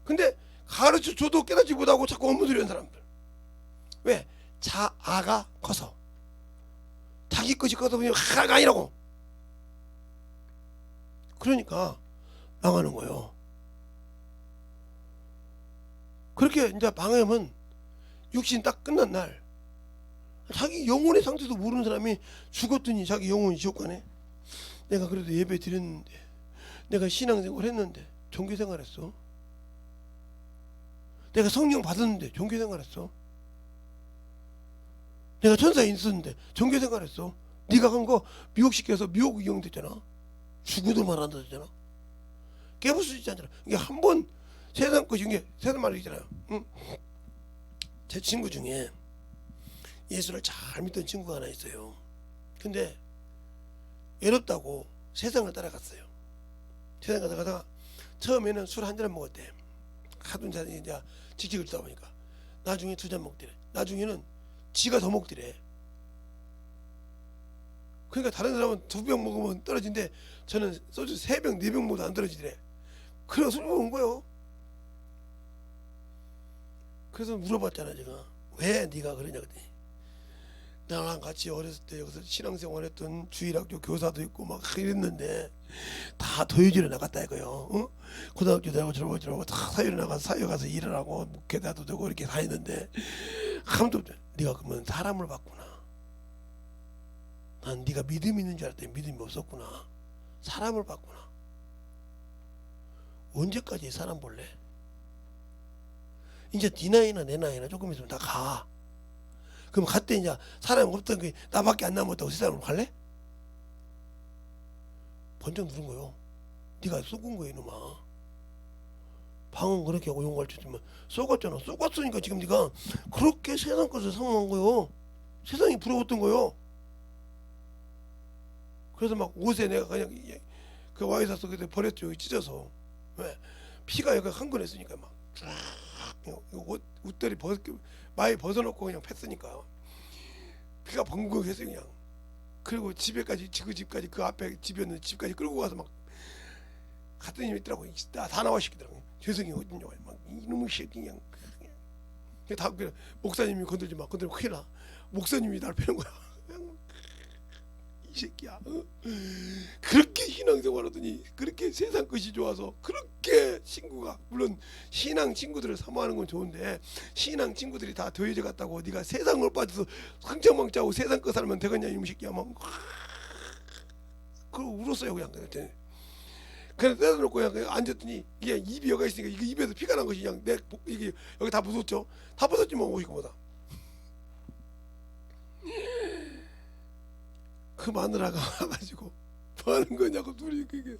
근데 가르쳐줘도 깨닫지 못하고 자꾸 업무들이는 사람들. 왜? 자아가 커서. 자기 것이 커서 그냥 하나가 아니라고. 그러니까 망하는 거예요. 그렇게 이제 망하면 육신 딱 끝난 날 자기 영혼의 상태도 모르는 사람이 죽었더니 자기 영혼이 지옥 가네. 내가 그래도 예배 드렸는데 내가 신앙생활 했는데 종교생활 했어. 내가 성령 받았는데 종교생활 했어. 내가 천사에 있었는데 종교생활 했어. 네가 한 거 미혹시켜서 미혹 이용됐잖아. 죽어도 말한다 했잖아. 깨부수지 않잖아. 이게 한 번 세상 것이 이게 세상 말이 있잖아요. 제 친구 중에 예수를 잘 믿던 친구가 하나 있어요. 근데 외롭다고 세상을 따라갔어요. 세상 가다가 처음에는 술 한 잔 먹었대. 하도 이제 지키고 있다 보니까 나중에 2잔 먹더래. 나중에는 지가 더 먹더래. 그러니까 다른 사람은 2병 먹으면 떨어진데 저는 소주 3병 4병 먹어도 안 떨어지더래. 그래서 술 먹은 거예요. 그래서 물어봤잖아 제가. 왜 네가 그러냐 그랬더니 나랑 같이 어렸을 때 여기서 신앙생활했던 주일학교 교사도 있고 막 이랬는데 다 도유지로 나갔다 이거요. 어? 고등학교 들어가고 저러고 다 사유로 나가서 사유 가서 일을 하고 목회자도 되고 이렇게 다녔는데 아무도 없잖아. 네가 그러면 사람을 봤구나. 난 네가 믿음이 있는 줄 알았더니 믿음이 없었구나. 사람을 봤구나. 언제까지 사람 볼래? 이제 네 나이나 내 나이나 조금 있으면 다 가. 그럼 갔대 이제 사람이 없던 게 나밖에 안 남았다고 세상으로 갈래? 번쩍 누른 거요. 네가 속은 거야 이놈아. 방은 그렇게 오용갈 쳤지만 속았잖아. 속았으니까 지금 네가 그렇게 세상 것을 사모한 거요. 세상이 부러웠던 거요. 그래서 막 옷에 내가 그냥 그 와이셔츠 그때 버렸죠. 찢어서. 왜? 피가 여기 한 건 했으니까 막 옷들이 많이 벗어놓고 그냥 팼으니까 피가 벙벙했어요 그냥. 그리고 집에까지 그 집까지 그 앞에 집이었는 집까지 끌고 가서 막 갔더니 있더라고. 다 나와 시키더라고. 죄송해요 어딨냐고 막 이놈의 새끼 그냥 다 목사님이 건들지 마. 건들면 큰일 나. 목사님이 날 패는 거야. 이 새끼야. 어? 그렇게 신앙생활 하더니 그렇게 세상 것이 좋아서 그렇게 친구가 물론 신앙 친구들을 사모하는 건 좋은데 신앙 친구들이 다 도여져 갔다고 네가 세상을 빠져서 흥청망청하고 세상 거 살면 되겠냐 이 새끼야. 막 그거 울었어요 그냥. 그래서 떼어놓고 그냥 앉았더니 이게 입이 여가 있으니까 이게 입에서 피가 난 것이 그냥 이게 여기 다 묻었죠. 다 묻었지 뭐 옷이 그보다. 그 마누라가 와가지고 뭐 하는 거냐고 둘이 그게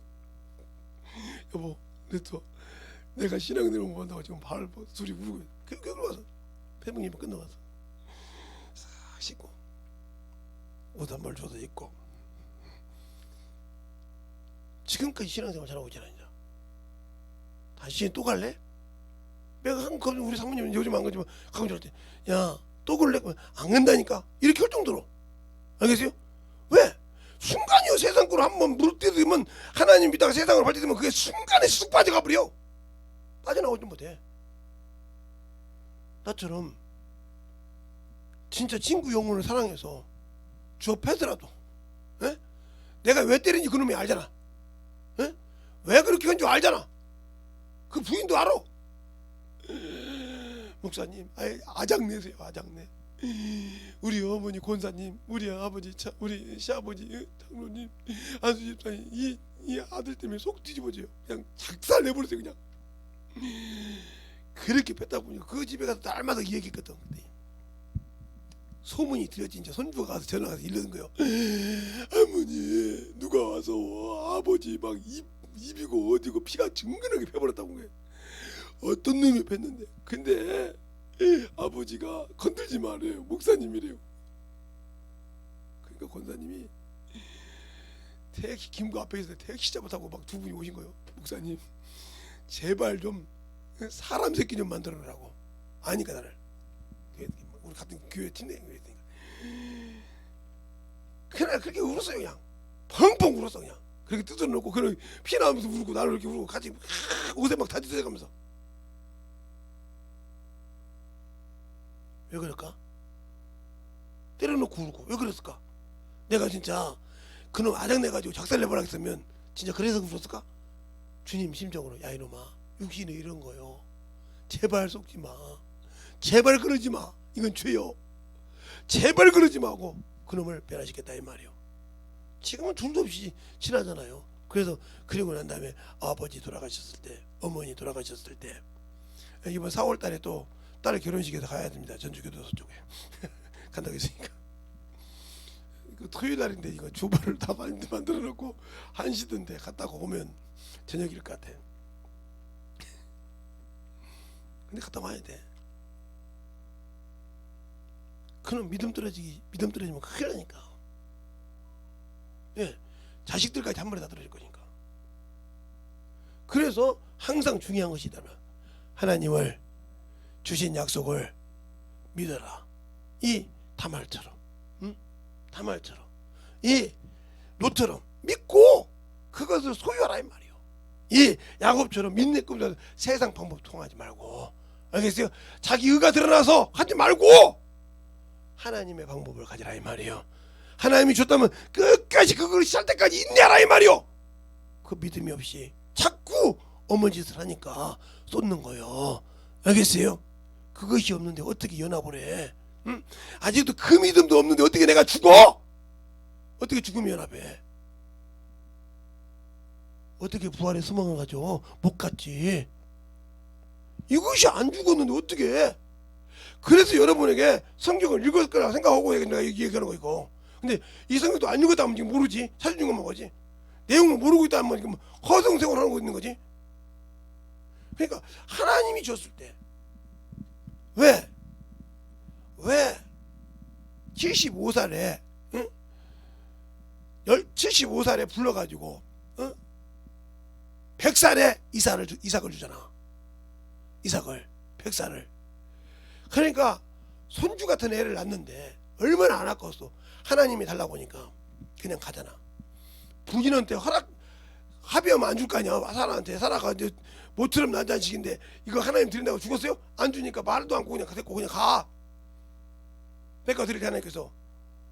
여보 그랬어. 내가 신앙대로 못 본다고 지금 발을 둘이 울고 그걸 와서 패봉님이 끝나가서 싹 씻고 옷 한 벌 줘서 입고 지금까지 신앙생활 잘하고 있잖아. 이제 다시 또 갈래? 내가 한번 우리 사모님은 요즘 안 가지만 가끔 저럴 때 야 또 그럴래? 안 간다니까 이렇게 할 정도로. 알겠어요? 왜? 순간이요. 세상 거로 한번 무릎뜨리면 하나님 믿다가 세상을 발전되면 그게 순간에 쑥 빠져가 버려. 빠져나오지 못해. 나처럼 진짜 친구 영혼을 사랑해서 주어 패더라도 에? 내가 왜 때리는지 그놈이 알잖아. 에? 왜 그렇게 한 줄 알잖아. 그 부인도 알아. 목사님 아장내세요. 아장내. 우리 어머니 권사님, 우리 아버지, 우리 시아버지, 장로님, 안수 집사님 이 아들 때문에 속 뒤집어져요. 그냥 작살 내버렸어요 그냥. 그렇게 뺐다 보니 그 집에 가서 날마다 이 얘기했거든. 소문이 들렸지. 이제 손주가 가서 전화 가서 이러는 거예요. 어머니 누가 와서 아버지 막 입이고 어디고 피가 증근하게 패버렸다고 거예요. 어떤 놈이 뺐는데 근데 아버지가 건들지 말아요. 목사님이래요. 그러니까 권사님이 택시 김구 앞에 있을 때 택시 잡아타고 막 두 분이 오신 거예요. 목사님 제발 좀 사람 새끼 좀 만들어라고. 아니까 나를 우리 같은 교회 팀장이 그랬으니까 그날 그렇게 울었어요. 그냥 펑펑 울었어. 그냥 그렇게 뜯어놓고 그냥 피 나오면서 울고 나를 이렇게 울고 같이 옷에 막 다 뜯어가면서. 왜 그럴까? 때려놓고 울고 왜 그랬을까? 내가 진짜 그놈 아장내가지고 작살내버라 했으면 진짜 그래서 울었을까? 주님 심정으로 야 이놈아 육신이 이런 거요. 제발 속지 마. 제발 그러지 마. 이건 죄요. 제발 그러지 마고 그놈을 변화시켰다 이 말이요. 지금은 둘도 없이 친하잖아요. 그래서 그리고 난 다음에 아버지 돌아가셨을 때 어머니 돌아가셨을 때 이번 4월 달에 또 딸 결혼식에서 가야 됩니다. 전주교도소 쪽에 간다고 했으니까 그 토요일 날인데 이거 조발을 다 만들어 놓고 1시던데 갔다가 오면 저녁일 것 같아. 근데 갔다 와야 돼. 그럼 믿음 떨어지면 큰일 나니까. 예, 자식들까지 한 번에 다 떨어질 거니까. 그래서 항상 중요한 것이 있다면 하나님을 주신 약속을 믿어라. 이 다말처럼, 다말처럼, 이 롯처럼 믿고 그것을 소유하라 이 말이요. 이 야곱처럼 믿는 꿈보다 세상 방법 통하지 말고, 알겠어요? 자기 의가 드러나서 하지 말고 하나님의 방법을 가지라 이 말이에요. 하나님이 줬다면 끝까지 그걸 살 때까지 인내하라 이 말이요. 그 믿음이 없이 자꾸 어머 짓을 하니까 쏟는 거요. 알겠어요? 그것이 없는데 어떻게 연합을 해? 응? 아직도 그 믿음도 없는데 어떻게 내가 죽어? 어떻게 죽으면 연합해? 어떻게 부활의 소망을 가져? 못 갔지. 이것이 안 죽었는데 어떻게 해? 그래서 여러분에게 성경을 읽을 거라고 생각하고 내가 얘기하는 거 이거. 근데 이 성경도 안 읽었다 하면 지금 모르지. 사진 것만 보지. 내용을 모르고 있다 하면 지금 허송세월 하고 있는 거지. 그러니까 하나님이 줬을 때 왜 75살에 응? 75살에 불러가지고 100살에 이삭을 주잖아. 이삭을 100살을. 그러니까 손주 같은 애를 낳는데 얼마나 안 아까웠어. 하나님이 달라고 하니까 그냥 가잖아. 부인한테 합의하면 안 줄 거 아니야. 사라가 이제 모처럼 난 자식인데 이거 하나님 드린다고 죽었어요? 안 주니까 말도 않고 그냥 데리고 그냥 가. 내가 드릴 때 하나님께서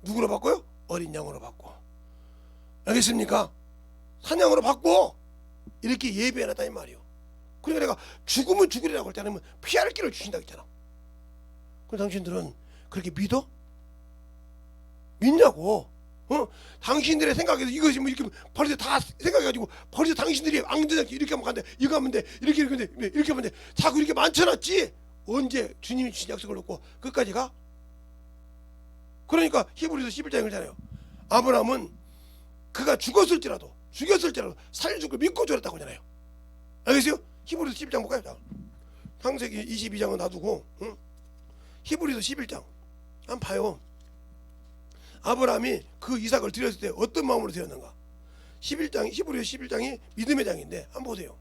누구로 바꿔요? 어린 양으로 바꿔. 알겠습니까? 사냥으로 바꿔. 이렇게 예배해놨다 이 말이요. 그러니까 내가 죽으면 죽으리라고 할 때 하나님은 피할 길을 주신다고 했잖아. 그럼 당신들은 그렇게 믿어? 믿냐고. 당신들의 생각에서 이것이 뭐 이렇게 벌써 다 생각해가지고 벌써 당신들이 앙전하게 이렇게 하면 간대, 이거 하면 돼, 이렇게 하면 돼, 자꾸 이렇게 많쳐놨지. 언제 주님이 주신 약속을 놓고 끝까지 가? 그러니까 히브리서 11장에 그러잖아요. 아브라함은 그가 죽었을지라도 살려줄 걸 믿고 졸았다고 하잖아요. 알겠어요? 히브리서 11장 볼까요? 자, 창세기 22장은 놔두고 히브리서 11장 한번 봐요. 아브라함이 그 이삭을 드렸을 때 어떤 마음으로 드렸는가? 11장, 히브리서 11장이 믿음의 장인데 한번 보세요.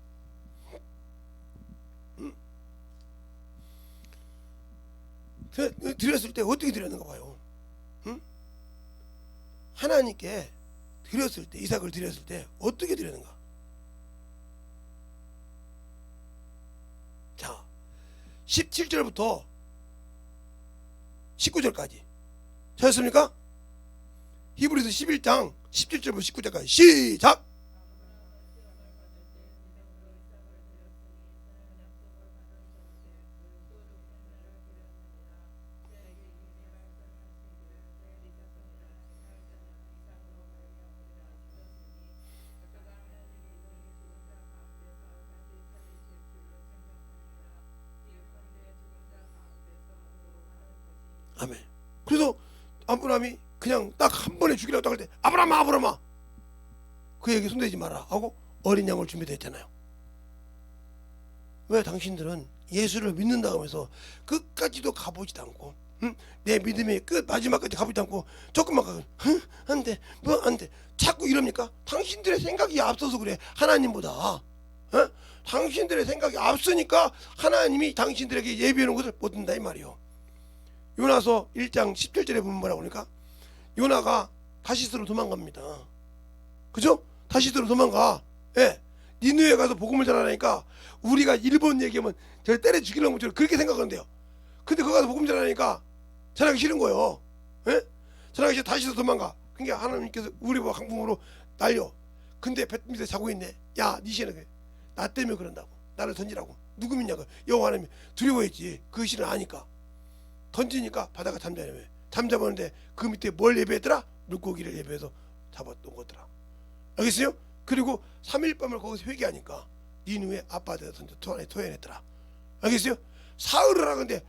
드렸을 때 어떻게 드렸는가 봐요. 하나님께 드렸을 때, 이삭을 드렸을 때 어떻게 드렸는가? 자, 17절부터 19절까지 찾았습니까? 히브리서 11장 17절부터 19절까지 시작! 아멘. 그래서 아브라함이 그냥 딱 한 번에 죽이려고 할 때 아브라함아 그에게 손대지 마라 하고 어린 양을 준비했잖아요. 왜 당신들은 예수를 믿는다고 하면서 끝까지도 가보지도 않고 내 믿음의 끝 마지막까지 가보지도 않고 조금만 가고 안돼 뭐 안돼 자꾸 이럽니까? 당신들의 생각이 앞서서 그래. 하나님보다 당신들의 생각이 앞서니까 하나님이 당신들에게 예비해놓은 것을 못 든다 이 말이요. 요나서 1장 17절에 보면 뭐라고 그러니까 요나가 다시스로 도망갑니다. 그죠? 다시스로 도망가. 예. 니느웨 가서 복음을 전하니까 우리가 일본 얘기하면 저를 때려 죽이려고 그렇게 생각한대요. 근데 거기 가서 복음 전하니까 전하기 싫은 거예요. 예? 전하기 싫어 다시스로 도망가. 그러니까 하나님께서 우리 강풍으로 날려. 근데 배 밑에 자고 있네. 야, 니 신은 나 때문에 그런다고. 나를 던지라고. 누구 믿냐고. 여호와 하나님이 두려워했지. 그 신을 아니까. 던지니까 바다가 잠자네. 잠자봤는데 그 밑에 뭘 예배했더라? 물고기를 예배해서 잡았던 거더라. 알겠어요? 그리고 3일 밤을 거기서 회개하니까 니느웨 앞바다에 던져 토해냈더라. 알겠어요? 사흘을 하는데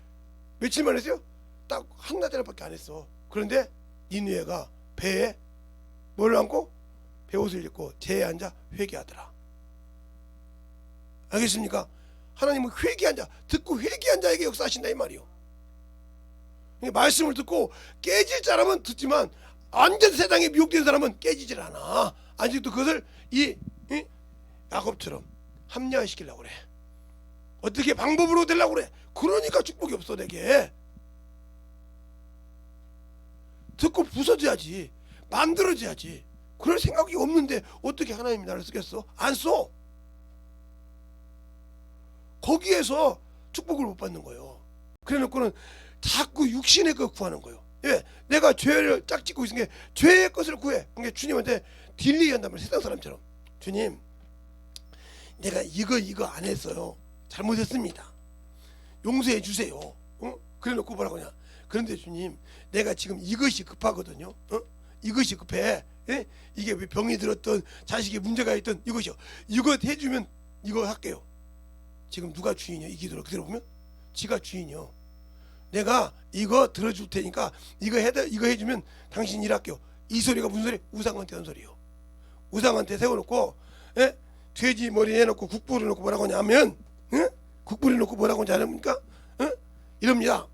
며칠만 했어요? 딱 한나절밖에 안 했어. 그런데 니느웨가 배에 뭘 안고 배옷을 입고 재에 앉아 회개하더라. 알겠습니까? 하나님은 회개한 자, 듣고 회개한 자에게 역사하신다 이 말이요. 말씀을 듣고 깨질 사람은 듣지만 완전 세상에 미혹된 사람은 깨지질 않아. 아직도 그것을 이 야곱처럼 합리화시키려고 그래. 어떻게 방법으로 되려고 그래. 그러니까 축복이 없어 내게. 듣고 부서져야지. 만들어져야지. 그럴 생각이 없는데 어떻게 하나님이 나를 쓰겠어? 안 써. 거기에서 축복을 못 받는 거예요. 그래 놓고는 자꾸 육신의 것 구하는 거예요. 예, 내가 죄를 짝짓고 있는 게 죄의 것을 구해. 그러니까 주님한테 딜리한단 말이야. 세상 사람처럼. 주님, 내가 이거 안 했어요. 잘못했습니다. 용서해 주세요. 그래놓고 뭐라고 하냐. 그런데 주님, 내가 지금 이것이 급하거든요. 이것이 급해. 예? 이게 왜 병이 들었던 자식이 문제가 있던 이것이요. 이거 해주면 이거 할게요. 지금 누가 주인이요? 이 기도를 그대로 보면 지가 주인이요. 내가 이거 들어줄 테니까 이거 해주면 당신 일할게요. 이 소리가 무슨 소리? 우상한테 한 소리요. 우상한테 세워놓고, 예? 돼지 머리 해놓고 국불을 놓고 뭐라고 하냐면, 예? 국불을 놓고 뭐라고 하지 않습니까? 이럽니다.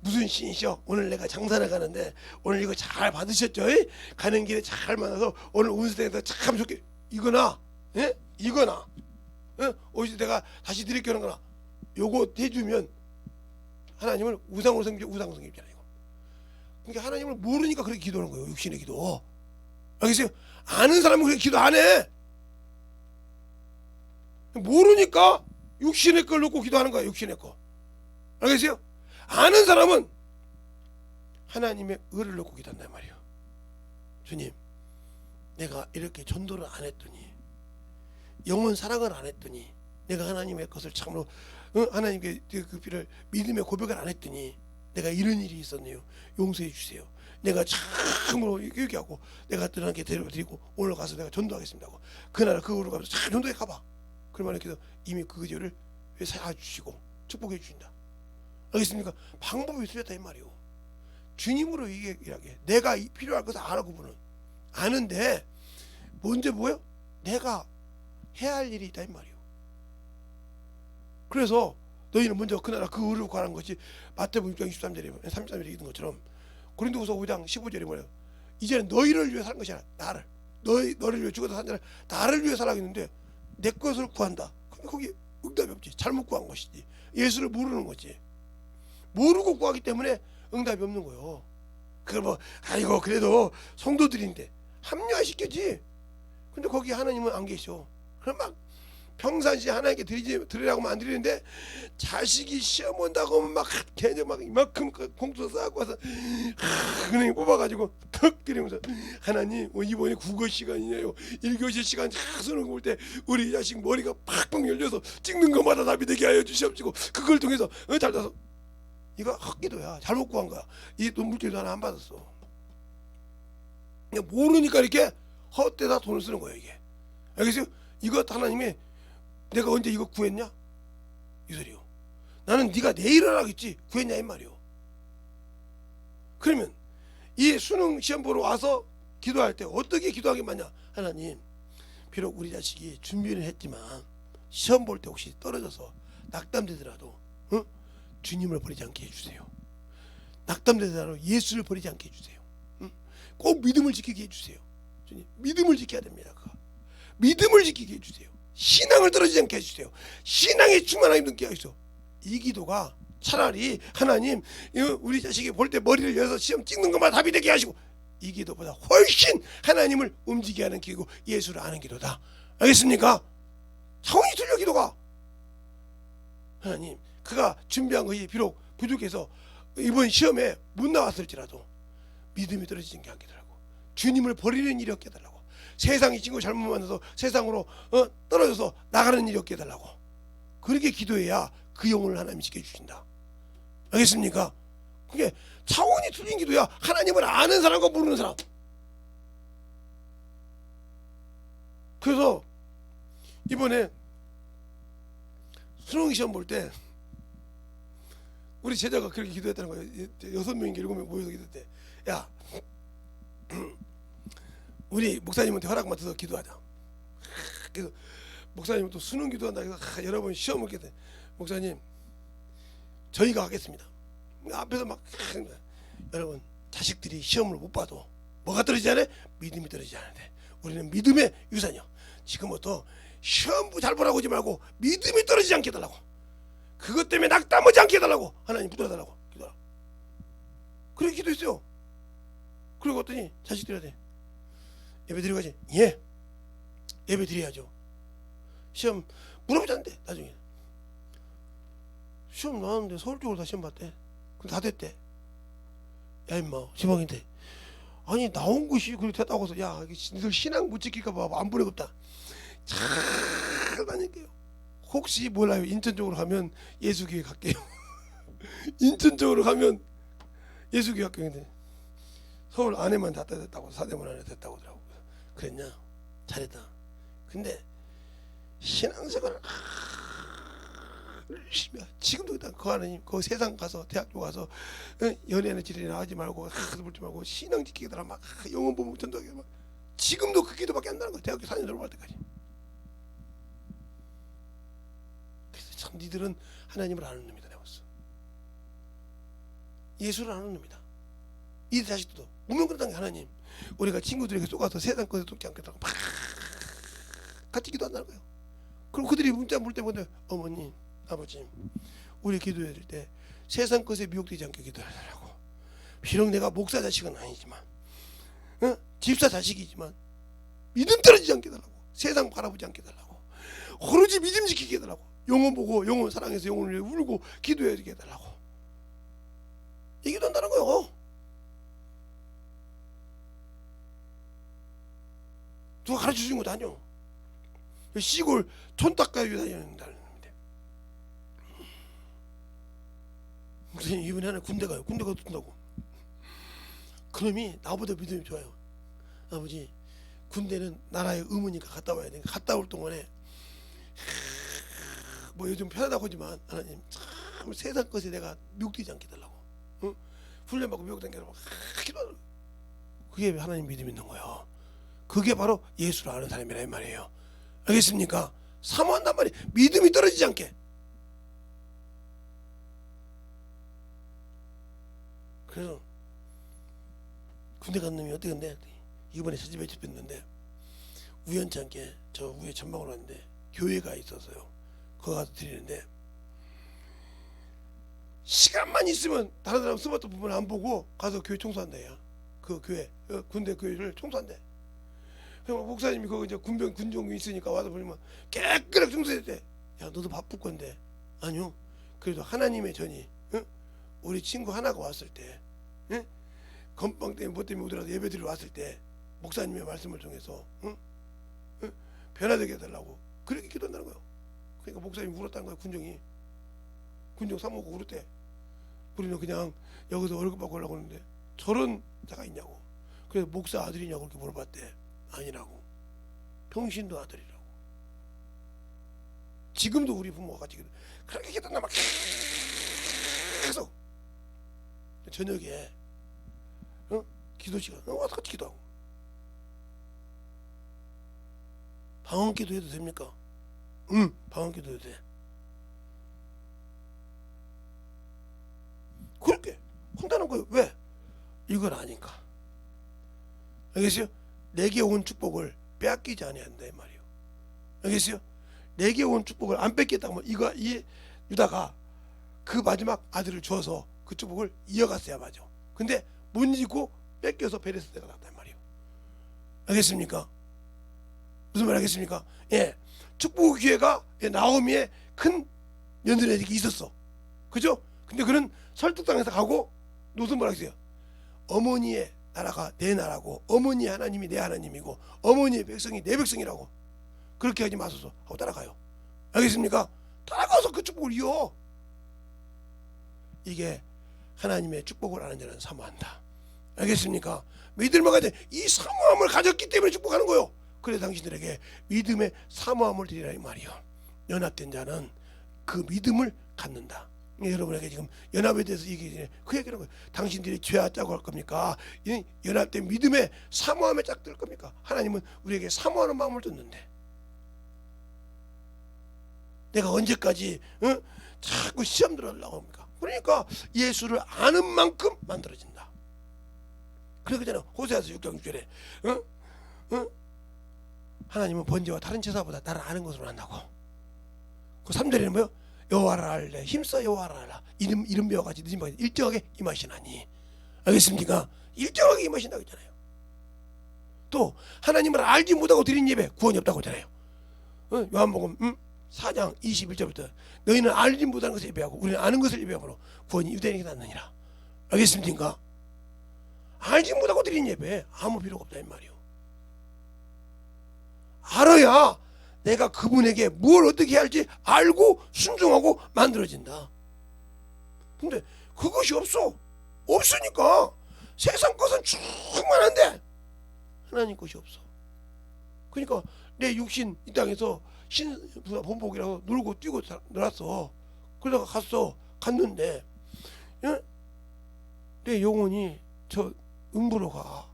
무슨 신이시여? 오늘 내가 장사를 가는데 오늘 이거 잘 받으셨죠? 가는 길에 잘 만나서 오늘 운세에서 참 좋게 이거나, 예? 이거나, 어디서 내가 다시 드릴게 하는 거나 요거 해주면 하나님을 우상으로 섬기죠. 우상으로 섬기잖아요. 그러니까 하나님을 모르니까 그렇게 기도하는 거예요. 육신의 기도. 알겠어요? 아는 사람은 그렇게 기도 안 해. 모르니까 육신의 걸 놓고 기도하는 거야. 육신의 거. 알겠어요? 아는 사람은 하나님의 의를 놓고 기도한단 말이에요. 주님, 내가 이렇게 전도를 안 했더니, 영혼 사랑을 안 했더니, 내가 하나님의 것을 참으로 하나님께 그 피를 믿음의 고백을 안 했더니 내가 이런 일이 있었네요. 용서해 주세요. 내가 참으로 얘기하고 내가 너한테 데려드리고 오늘 가서 내가 전도하겠습니다 하고 그날 그 후로 가서 잘 전도해 가봐. 그러면 이렇게 이미 그 죄를 사주시고 축복해 주신다. 알겠습니까? 방법이 틀렸다 이 말이오. 주님으로 얘기하게. 내가 필요할 것을 알아. 그분은 아는데 먼저 뭐예요? 내가 해야 할 일이 있다 이 말이오. 그래서 너희는 먼저 그 나라 그 의를 구하는 것이 마태복음 6장 23절에 33절에 있는 것처럼 고린도후서 5장 15절에 뭐예요? 이제는 너희를 위해 사는 것이 아니라 나를. 너를 위해 죽어서 산 자는 나를 위해 살아가겠는데 내 것을 구한다. 그럼 거기 응답이 없지. 잘못 구한 것이지. 예수를 모르는 거지. 모르고 구하기 때문에 응답이 없는 거예요. 그걸 뭐 아이고 그래도 성도들인데 합리화시켜지. 근데 거기 하나님은 안 계셔. 그럼 막 평상시에 하나님께 드리라고 하면 안 드리는데 자식이 시험 온다고 하면 막 걔네 막 이만큼 공수 쌓고 와서 그냥 뽑아가지고 턱 드리면서 하나님 이번에 국어 시간이에요. 1교시 시간 쫙 쓰는 거 볼 때 우리 자식 머리가 팍팍 열려서 찍는 것마다 답이 되게 하여 주시옵시고 그걸 통해서 잘 돼서 이거 헛기도야. 잘못 구한 거야. 이 돈 물질도 하나 안 받았어. 그냥 모르니까 이렇게 헛되다 돈을 쓰는 거야 이게. 알겠어요? 이거 하나님이 내가 언제 이거 구했냐? 이 소리요. 나는 네가 내일 하라겠지 구했냐 이 말이요. 그러면 이 수능 시험 보러 와서 기도할 때 어떻게 기도하게 맞냐? 하나님, 비록 우리 자식이 준비를 했지만 시험 볼 때 혹시 떨어져서 낙담되더라도 주님을 버리지 않게 해주세요. 낙담되더라도 예수를 버리지 않게 해주세요. 꼭 믿음을 지키게 해주세요. 주님, 믿음을 지켜야 됩니다. 믿음을 지키게 해주세요. 신앙을 떨어지지 않게 해주세요. 신앙에 충만한 힘들게 하시오. 이 기도가 차라리 하나님 우리 자식이 볼 때 머리를 열어서 시험 찍는 것만 답이 되게 하시고 이 기도보다 훨씬 하나님을 움직이게 하는 기도, 예수를 아는 기도다. 알겠습니까? 차원이 틀려 기도가. 하나님, 그가 준비한 것이 비록 부족해서 이번 시험에 못 나왔을지라도 믿음이 떨어지지 않게 해달라고. 주님을 버리는 일이 없게 해달라고. 세상이 친구 잘못 만나서 세상으로 떨어져서 나가는 일이 없게 해달라고. 그렇게 기도해야 그 영혼을 하나님이 지켜주신다. 알겠습니까? 그게 차원이 틀린 기도야. 하나님을 아는 사람과 모르는 사람. 그래서 이번에 수능 시험 볼 때 우리 제자가 그렇게 기도했다는 거예요. 6명인가 7명 모여서 기도했대. 야, 우리 목사님한테 허락 맡아서 기도하자. 그래서 목사님은 또 수능 기도한다 해서 여러분 시험을 보게. 목사님, 저희가 하겠습니다. 앞에서 막 여러분 자식들이 시험을 못 봐도 뭐가 떨어지지 않아요? 믿음이 떨어지지 않는데 우리는 믿음의 유산이요. 지금부터 시험부 잘 보라고 하지 말고 믿음이 떨어지지 않게 해달라고. 그것 때문에 낙담하지 않게 해달라고 하나님 붙들어달라고 기도하라. 그렇게 기도했어요. 그러고 왔더니 자식 드려야 돼. 예배 드리고 가지. 예, 예배 드려야죠. 시험 물어보지 않는데 나중에 시험 나왔는데 서울 쪽으로 다 시험 봤대. 근데 다 됐대. 야 임마 지방인데 아니 나온 것이 그렇게 됐다고 해서 야 니들 신앙 못 지킬까 봐 안 보내겠다. 잘 다닐게요. 혹시 몰라요. 인천 쪽으로 가면 예수교회 갈게요. 인천 쪽으로 가면 예수교회 갈게요. 근데 서울 안에만 다 됐다고, 사대문 안에 됐다고 하더라고. 그랬냐? 잘했다. 근데 신앙생활을 열심히 지금도 일단 그 하나님 그 세상 가서 대학교 가서 연애나 지리나 하지 말고 가서 볼지 말고 신앙 지키더라 막 영혼 보면 전도하게 막 지금도 그 기도밖에 안 나는 거야. 대학교 4년 졸업할 때까지. 그래서 참 니들은 하나님을 아는 놈이다. 내가 봤어. 예수를 아는 놈이다. 이 자식들도 우명그릇한 게 하나님 우리가 친구들에게 쏘가서 세상 것에 속지 않겠다고 막 같이 기도한다는 거예요. 그럼 그들이 문자 물 때마다 어머님 아버지 우리 기도해야 될 때 세상 것에 미혹되지 않게 기도하라고. 비록 내가 목사 자식은 아니지만 집사 자식이지만 믿음 떨어지지 않게 해달라고. 세상 바라보지 않게 해달라고. 오로지 믿음 지키게 해달라고. 영혼 보고 영혼 사랑해서 영혼을 위해 울고 기도해야 되게 해달라고. 이 기도한다는 거예요. 누가 가르쳐주는 것도 아니요. 시골 촌닦아요 다니는다는데 무슨 이번에 하나 군대 가요. 군대 가도 된다고. 그놈이 나보다 믿음이 좋아요. 아버지 군대는 나라의 의무니까 갔다 와야 돼. 갔다 올 동안에 뭐 요즘 편하다고 하지만 하나님 참 세상 것에 내가 미혹되지 않게 해달라고. 응? 훈련받고 미혹되지 않게 해달라고 기도하는. 그게 하나님 믿음 있는 거예요. 그게 바로 예수를 아는 사람이라 이 말이에요. 알겠습니까? 사모한단 말이 믿음이 떨어지지 않게. 그래서 군대 간 놈이 어떻게 근데 이번에 사집에 집했는데 우연치 않게 저 위에 전방으로 왔는데 교회가 있어서요. 거기 가서 드리는데 시간만 있으면 다른 사람 스마트폰 안 보고 가서 교회 청소한다. 야. 그 교회 군대 교회를 청소한대. 목사님이 거기 이제 군종이 있으니까 와서 보면 깨끗하게 청소했대. 야 너도 바쁠 건데. 아니요. 그래도 하나님의 전이 우리 친구 하나가 왔을 때 건빵 때문에 뭐 때문에 오더라도 예배드리러 왔을 때 목사님의 말씀을 통해서 변화되게 해달라고 그렇게 기도한다는 거예요. 그러니까 목사님이 울었다는 거예요. 군종 사모고 울었대. 우리는 그냥 여기서 월급 받고 하려고 하는데 저런 자가 있냐고. 그래서 목사 아들이냐고 이렇게 물어봤대. 아니라고. 평신도 아들이라고. 지금도 우리 부모가 같이 그렇게 기도한다 막 계속 저녁에 기도 시간 와서 같이 기도하고. 방언 기도해도 됩니까? 응, 방언 기도해도 돼. 그렇게 한다는 거예요. 왜? 이걸 아니까. 알겠어요? 내게 온 축복을 빼앗기지 아니한다 이 말이에요. 알겠어요? 내게 온 축복을 안 뺏겠다고 하면 이거 이 유다가 그 마지막 아들을 주어서 그 축복을 이어갔어야 맞아. 근데 못 잊고 뺏겨서 베레스다가 났단 말이에요. 알겠습니까? 무슨 말 알겠습니까? 예, 축복 기회가 나오미의 큰 며느리에게 있었어. 그죠? 근데 그는 설득당해서 가고 무슨 말 하겠어요? 어머니의 나라가 내 나라고 어머니의 하나님이 내 하나님이고 어머니의 백성이 내 백성이라고 그렇게 하지 마소서 하고 따라가요. 알겠습니까? 따라가서 그 축복을 이어. 이게 하나님의 축복을 아는 자는 사모한다. 알겠습니까? 믿음을 가져 이 사모함을 가졌기 때문에 축복하는 거요. 그래 당신들에게 믿음의 사모함을 드리라 이 말이요. 연합된 자는 그 믿음을 갖는다. 여러분에게 지금 연합에 대해서 얘기해 그 얘기하는 거예요. 당신들이 죄와 짜고 할 겁니까? 연합된 믿음의 사모함에 짝들 겁니까? 하나님은 우리에게 사모하는 마음을 줬는데 내가 언제까지 자꾸 시험 들어가려고 합니까? 그러니까 예수를 아는 만큼 만들어진다. 그러잖아요. 호세아서 6장 6절에 하나님은 번제와 다른 제사보다 나를 아는 것으로 안다고. 그 3절에는 뭐요? 여호와를 알래 힘써 여호와를 알라. 이름 배워가지고 늦은 밤에 일정하게 임하시나니. 알겠습니까? 일정하게 임하신다고 했잖아요. 또 하나님을 알지 못하고 드린 예배 구원이 없다고 했잖아요. 요한복음 4장 21절부터 너희는 알지 못하는 것을 예배하고 우리는 아는 것을 예배하므로 구원이 유대인에게 낫느니라. 알겠습니까? 알지 못하고 드린 예배 아무 필요가 없다 이 말이요. 알아야 내가 그분에게 뭘 어떻게 할지 알고 순종하고 만들어진다. 근데 그것이 없으니까 세상 것은 충만한데 하나님 것이 없어. 그러니까 내 육신 이 땅에서 본복이라고 놀고 뛰고 놀았어. 그러다가 갔는데 내 영혼이 저 음부로 가.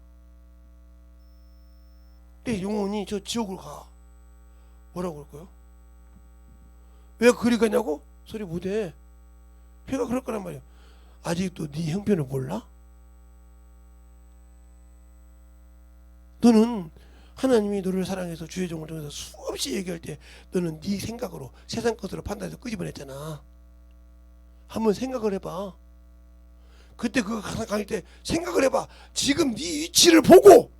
내 영혼이 저 지옥으로 가. 뭐라고 그럴까요? 왜 그리 가냐고? 소리 못해. 걔가 그럴 거란 말이야. 아직도 네 형편을 몰라? 너는 하나님이 너를 사랑해서 주의 종을 통해서 수없이 얘기할 때 너는 네 생각으로 세상 것으로 판단해서 끄집어냈잖아. 한번 생각을 해봐. 그때 그거 강할 때 생각을 해봐. 지금 네 위치를 보고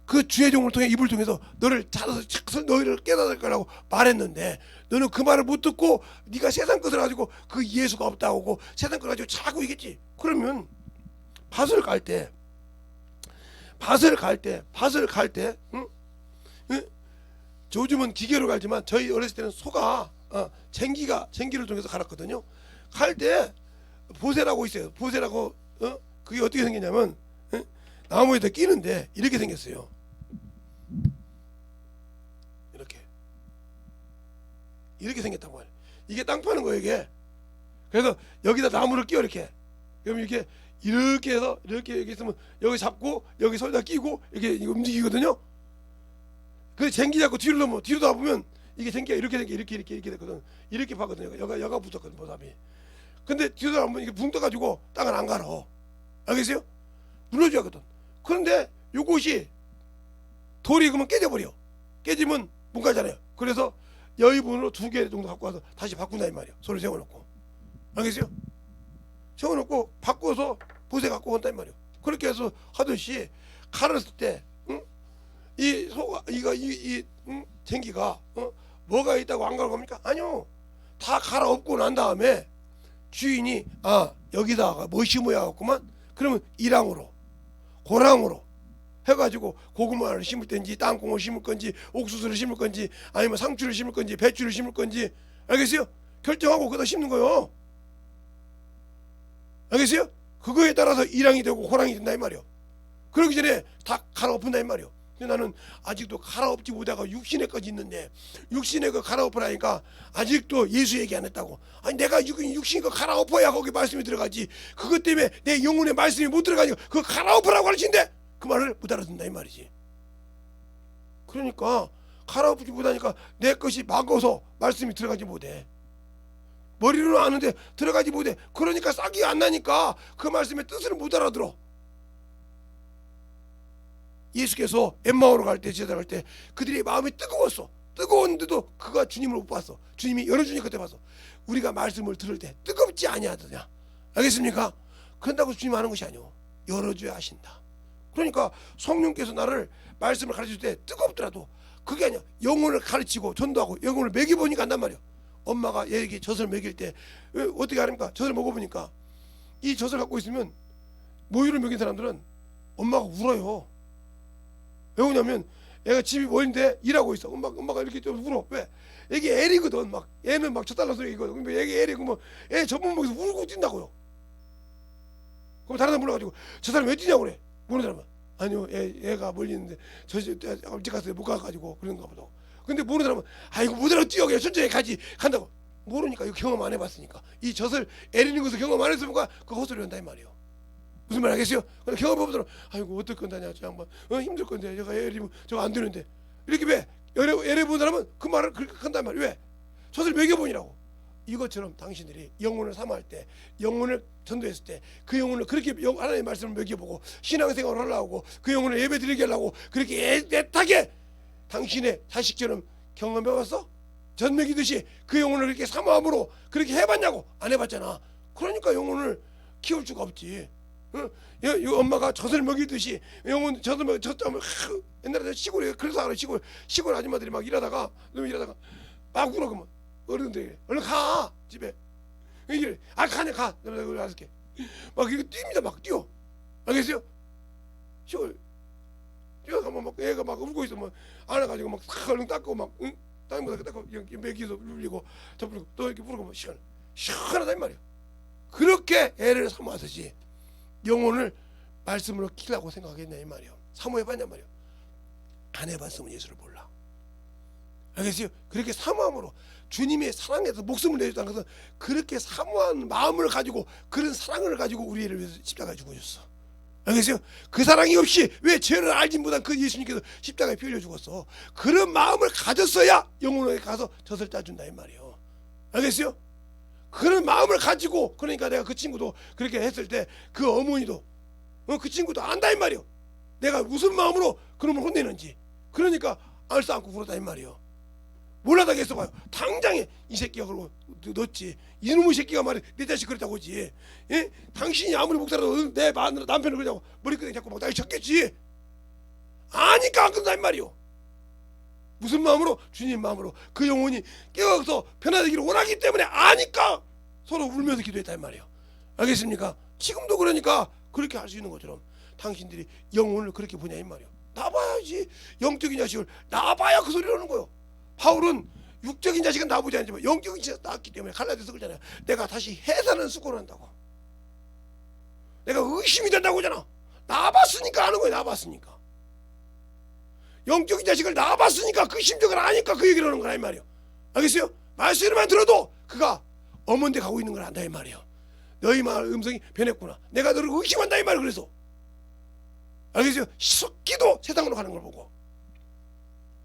그 주의 종을 통해 입을 통해서 너를 찾아서 너희를 깨닫을 거라고 말했는데 너는 그 말을 못 듣고 네가 세상 것을 가지고 그 예수가 없다고 하고 세상 걸 가지고 자꾸 이겠지. 그러면 밭을 갈 때 응? 응? 요즘은 기계로 갈지만 저희 어렸을 때는 소가 쟁기를 통해서 갈았거든요. 갈 때 보세라고 있어요. 보세라고 그게 어떻게 생겼냐면 나무에다 끼는데 이렇게 생겼어요. 이렇게 생겼단 말이에요. 이게 땅 파는 거예요 이게. 그래서 여기다 나무를 끼워 이렇게. 그럼 이렇게 해서 이렇게 있으면 여기 잡고 여기 손에다 끼고 이렇게 움직이거든요. 그 쟁기 잡고 뒤로 넘어 뒤로 나보면 이게 쟁기가 이렇게 됐거든. 이렇게 파거든요. 여가 붙었거든 보답이. 근데 뒤로 나보면 이게 붕 떠가지고 땅을 안 갈아. 알겠어요? 눌러줘야거든. 그런데 요것이 돌이 그러면 깨져버려. 깨지면 못 가잖아요. 그래서 여의분으로 2개 정도 갖고 와서 다시 바꾼다 이 말이야. 소를 세워놓고. 알겠어요? 세워놓고 바꿔서 보세 갖고 온다 이 말이야. 그렇게 해서 하듯이 갈았을 때 이 소가 쟁기가 뭐가 있다고 안 가는 겁니까? 아니요. 다 갈아엎고 난 다음에 주인이 여기다가 뭐 심어야 겠구만. 그러면 이랑으로 고랑으로 해가지고 고구마를 심을 건지 땅콩을 심을 건지 옥수수를 심을 건지 아니면 상추를 심을 건지 배추를 심을 건지 알겠어요? 결정하고 거기다 심는 거요. 알겠어요? 그거에 따라서 이랑이 되고 호랑이 된다 이 말이요. 그러기 전에 다 갈아엎는다 이 말이요. 근데 나는 아직도 갈아엎지 못하고 육신에까지 있는데 육신에 그 갈아엎으라니까 아직도 예수 얘기 안 했다고. 아니 내가 육신 거 갈아엎어야 거기 말씀이 들어가지. 그것 때문에 내 영혼에 말씀이 못 들어가니까 그거 갈아엎으라고 하시는데 그 말을 못 알아듣는다 이 말이지. 그러니까 갈아엎지 못하니까 내 것이 막어서 말씀이 들어가지 못해. 머리로는 아는데 들어가지 못해. 그러니까 싹이 안 나니까 그 말씀의 뜻을 못 알아들어. 예수께서 엠마오로 갈 때 제자 갈 때 그들의 마음이 뜨거웠어. 뜨거웠는데도 그가 주님을 못 봤어. 주님이 열어주니까 그때 봤어. 우리가 말씀을 들을 때 뜨겁지 아니하더냐. 알겠습니까? 그런다고 주님 하는 것이 아니오. 열어줘야 하신다. 그러니까 성령께서 나를 말씀을 가르칠 때 뜨겁더라도 그게 아니야. 영혼을 가르치고 전도하고 영혼을 먹여보니까 안단 말이야. 엄마가 얘에게 젖을 먹일 때 어떻게 하랍니까? 젖을 먹어보니까 이 젖을 갖고 있으면 모유를 먹인 사람들은 엄마가 울어요. 왜 우냐면 애가 집이 멀는데 일하고 있어. 엄마가 이렇게 좀 울어. 왜? 애기 애리거든. 막 애는 막 젖달라는 소리거든. 근데 애기 애리 그러면 애 전문목에서 울고 뛴다고요. 그럼 다른 사람 불러가지고 저 사람 왜 뛰냐고 그래. 모르는 사람은 아니요 애가 멀리 있는데 저 일찍 갔어요. 못 가가지고 그런가 보다. 근데 모르는 사람은 아이고 못 알아 뛰어 그냥 천천히 간다고. 모르니까 이거 경험 안 해봤으니까 이 젖을 애리는 것을 경험 안 했으니까 그 헛소리 한다 이 말이에요. 무슨 말 알겠어요? 경험해보더라. 아이고 어떨 건다냐 저 양반 힘들 건데 제가 애리면 저거 안 되는데 이렇게 왜 애를 본 사람은 그 말을 그렇게 한단 말이에요. 왜? 젖을 먹여보니라고. 이것처럼 당신들이 영혼을 삼할 때 영혼을 전도했을 때 그 영혼을 그렇게 하나님의 말씀을 먹여보고 신앙생활을 하려고 그 영혼을 예배드리게 하려고 그렇게 애타게 당신의 자식처럼 경험해봤어? 전 먹이듯이 그 영혼을 그렇게 사모함으로 그렇게 해봤냐고. 안 해봤잖아. 그러니까 영혼을 키울 수가 없지. 엄마가 젖을 먹이듯이 영혼 젖을 먹이면 옛날에 시골에 그래서 알아. 시골 아줌마들이 막 일하다가 막 울어. 그러면 어른들 얼른 가 집에. 이게 가냐 가. 내가 알았게. 막 이거 뜁니다. 막 뛰어. 알겠어요? 뛰어가면 막 애가 막 울고 있어. 막 안아가지고 막 얼른 닦고 막 응? 닦고 닦고 맥기서 울리고 덮으고 또 이렇게 부르고 막 시원하다 이 말이야. 그렇게 애를 사모하듯이 영혼을 말씀으로 키라고 생각했냐 이 말이야. 사모해봤냐 말이야. 안 해봤으면 예수를 몰라. 알겠어요? 그렇게 사모함으로 주님의 사랑에서 목숨을 내줬다는 것은 그렇게 사모한 마음을 가지고 그런 사랑을 가지고 우리를 위해서 십자가에 죽어줬어. 알겠어요? 그 사랑이 없이 왜 죄를 알지 못한 그 예수님께서 십자가에 피 흘려 죽었어. 그런 마음을 가졌어야 영혼에 가서 젖을 짜준다 이 말이에요. 알겠어요? 그런 마음을 가지고 그러니까 내가 그 친구도 그렇게 했을 때 그 어머니도 그 친구도 안다 이 말이에요. 내가 무슨 마음으로 그놈을 혼내는지. 그러니까 알싸 안고 그러다 이 말이에요. 몰라다겠어 봐요. 당장에 이 새끼가 그러고 넣었지. 이놈의 새끼가 말이야 내 자식 그랬다고 하지. 예? 당신이 아무리 목사라도 내 마누라 남편을 그러냐고 머리끄댕이 잡고 막 날 쳤겠지. 아니까 안 그런다 이 말이요. 무슨 마음으로? 주님 마음으로. 그 영혼이 깨어서 변화되기를 원하기 때문에 아니까 서로 울면서 기도했다 이 말이에요. 알겠습니까? 지금도 그러니까 그렇게 할 수 있는 것처럼 당신들이 영혼을 그렇게 보냐 이 말이에요. 나봐야지. 영적인 자식을 나봐야 그 소리를 하는 거예요. 바울은 육적인 자식은 나보지 않지만 영적인 자식은 낳았기 때문에 갈라디아서 그러잖아요. 내가 다시 해산은 수고를 한다고. 내가 의심이 된다고 하잖아. 나봤으니까 아는 거예요. 나봤으니까. 영적인 자식을 낳아봤으니까 그 심정을 아니까 그 얘기를 하는 거라 이 말이에요. 알겠어요? 말씀만 들어도 그가 엄한 데 가고 있는 걸 안다 이 말이에요. 너희 말 음성이 변했구나. 내가 너를 의심한다 이 말이에요. 그래서 알겠어요? 썩기도 세상으로 가는 걸 보고.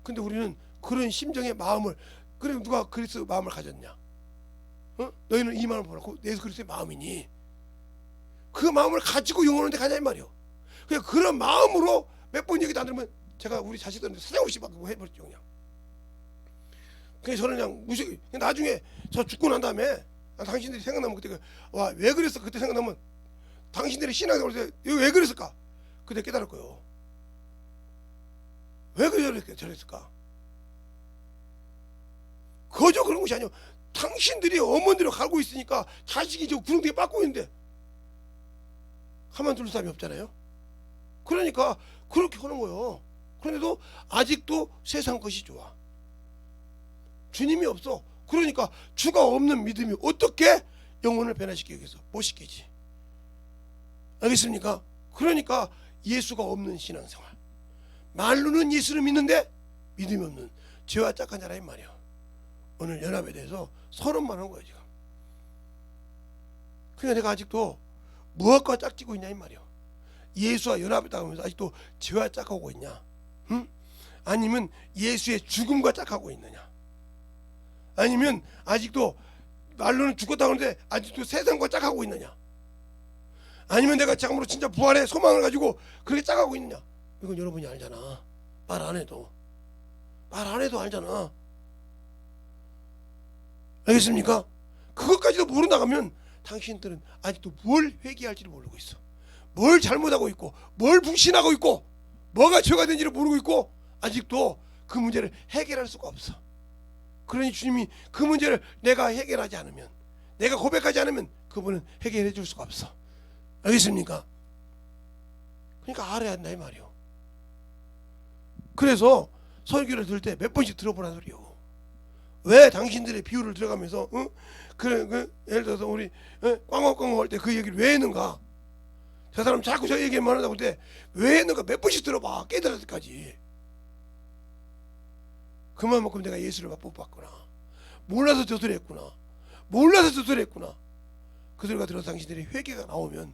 근데 우리는 그런 심정의 마음을 그래 누가 그리스도 마음을 가졌냐? 너희는 이 마음을 보라. 예수 그리스도의 마음이니 그 마음을 가지고 영혼한 데 가냐 이 말이에요. 그냥 그런 마음으로 몇 번 얘기도 안 들으면 제가 우리 자식들한테 사정없이 막 해버렸죠 그냥. 그냥 저는 그냥 무식. 나중에 저 죽고 난 다음에 당신들이 생각나면 그때 와 왜 그랬어 그때 생각나면 당신들이 신앙에 올때 왜 그랬을까 그때 깨달을 거예요. 왜 저랬을까? 거저 그런 것이 아니요. 당신들이 어머니로 가고 있으니까 자식이 저 구렁텅이에 빠고 있는데 가만둘 사람이 없잖아요. 그러니까 그렇게 하는 거예요. 그런데도 아직도 세상 것이 좋아. 주님이 없어. 그러니까 주가 없는 믿음이 어떻게 영혼을 변화시키겠어? 못 시키지. 알겠습니까? 그러니까 예수가 없는 신앙생활. 말로는 예수를 믿는데 믿음이 없는 죄와 짝한 자라 이 말이야. 오늘 연합에 대해서 서론만 한 거야 지금. 그러니까 내가 아직도 무엇과 짝지고 있냐 이 말이야. 예수와 연합했다 하면서 아직도 죄와 짝하고 있냐? 응? 아니면 예수의 죽음과 짝하고 있느냐? 아니면 아직도 말로는 죽었다고 하는데 아직도 세상과 짝하고 있느냐? 아니면 내가 참으로 진짜 부활의 소망을 가지고 그렇게 짝하고 있느냐? 이건 여러분이 알잖아. 말 안 해도 알잖아. 알겠습니까? 그것까지도 모른다면 당신들은 아직도 뭘 회개할지를 모르고 있어. 뭘 잘못하고 있고 뭘 불신하고 있고 뭐가 죄가 된지를 모르고 있고 아직도 그 문제를 해결할 수가 없어. 그러니 주님이 그 문제를 내가 해결하지 않으면 내가 고백하지 않으면 그분은 해결해 줄 수가 없어. 알겠습니까? 그러니까 알아야 한다 이 말이요. 그래서 설교를 들을 때 몇 번씩 들어보란 소리요. 왜 당신들의 비유를 들어가면서 예를 들어서 우리 꽝꽝꽝 할 때 그 얘기를 왜 했는가? 저 사람 자꾸 저 얘기만 하다고 할 때 왜 했는가 몇 번씩 들어봐. 깨달을 때까지. 그만큼 내가 예수를 못 봤구나. 몰라서 저 소리 했구나. 몰라서 저 소리 했구나. 그 소리가 들어서 당신들이 회개가 나오면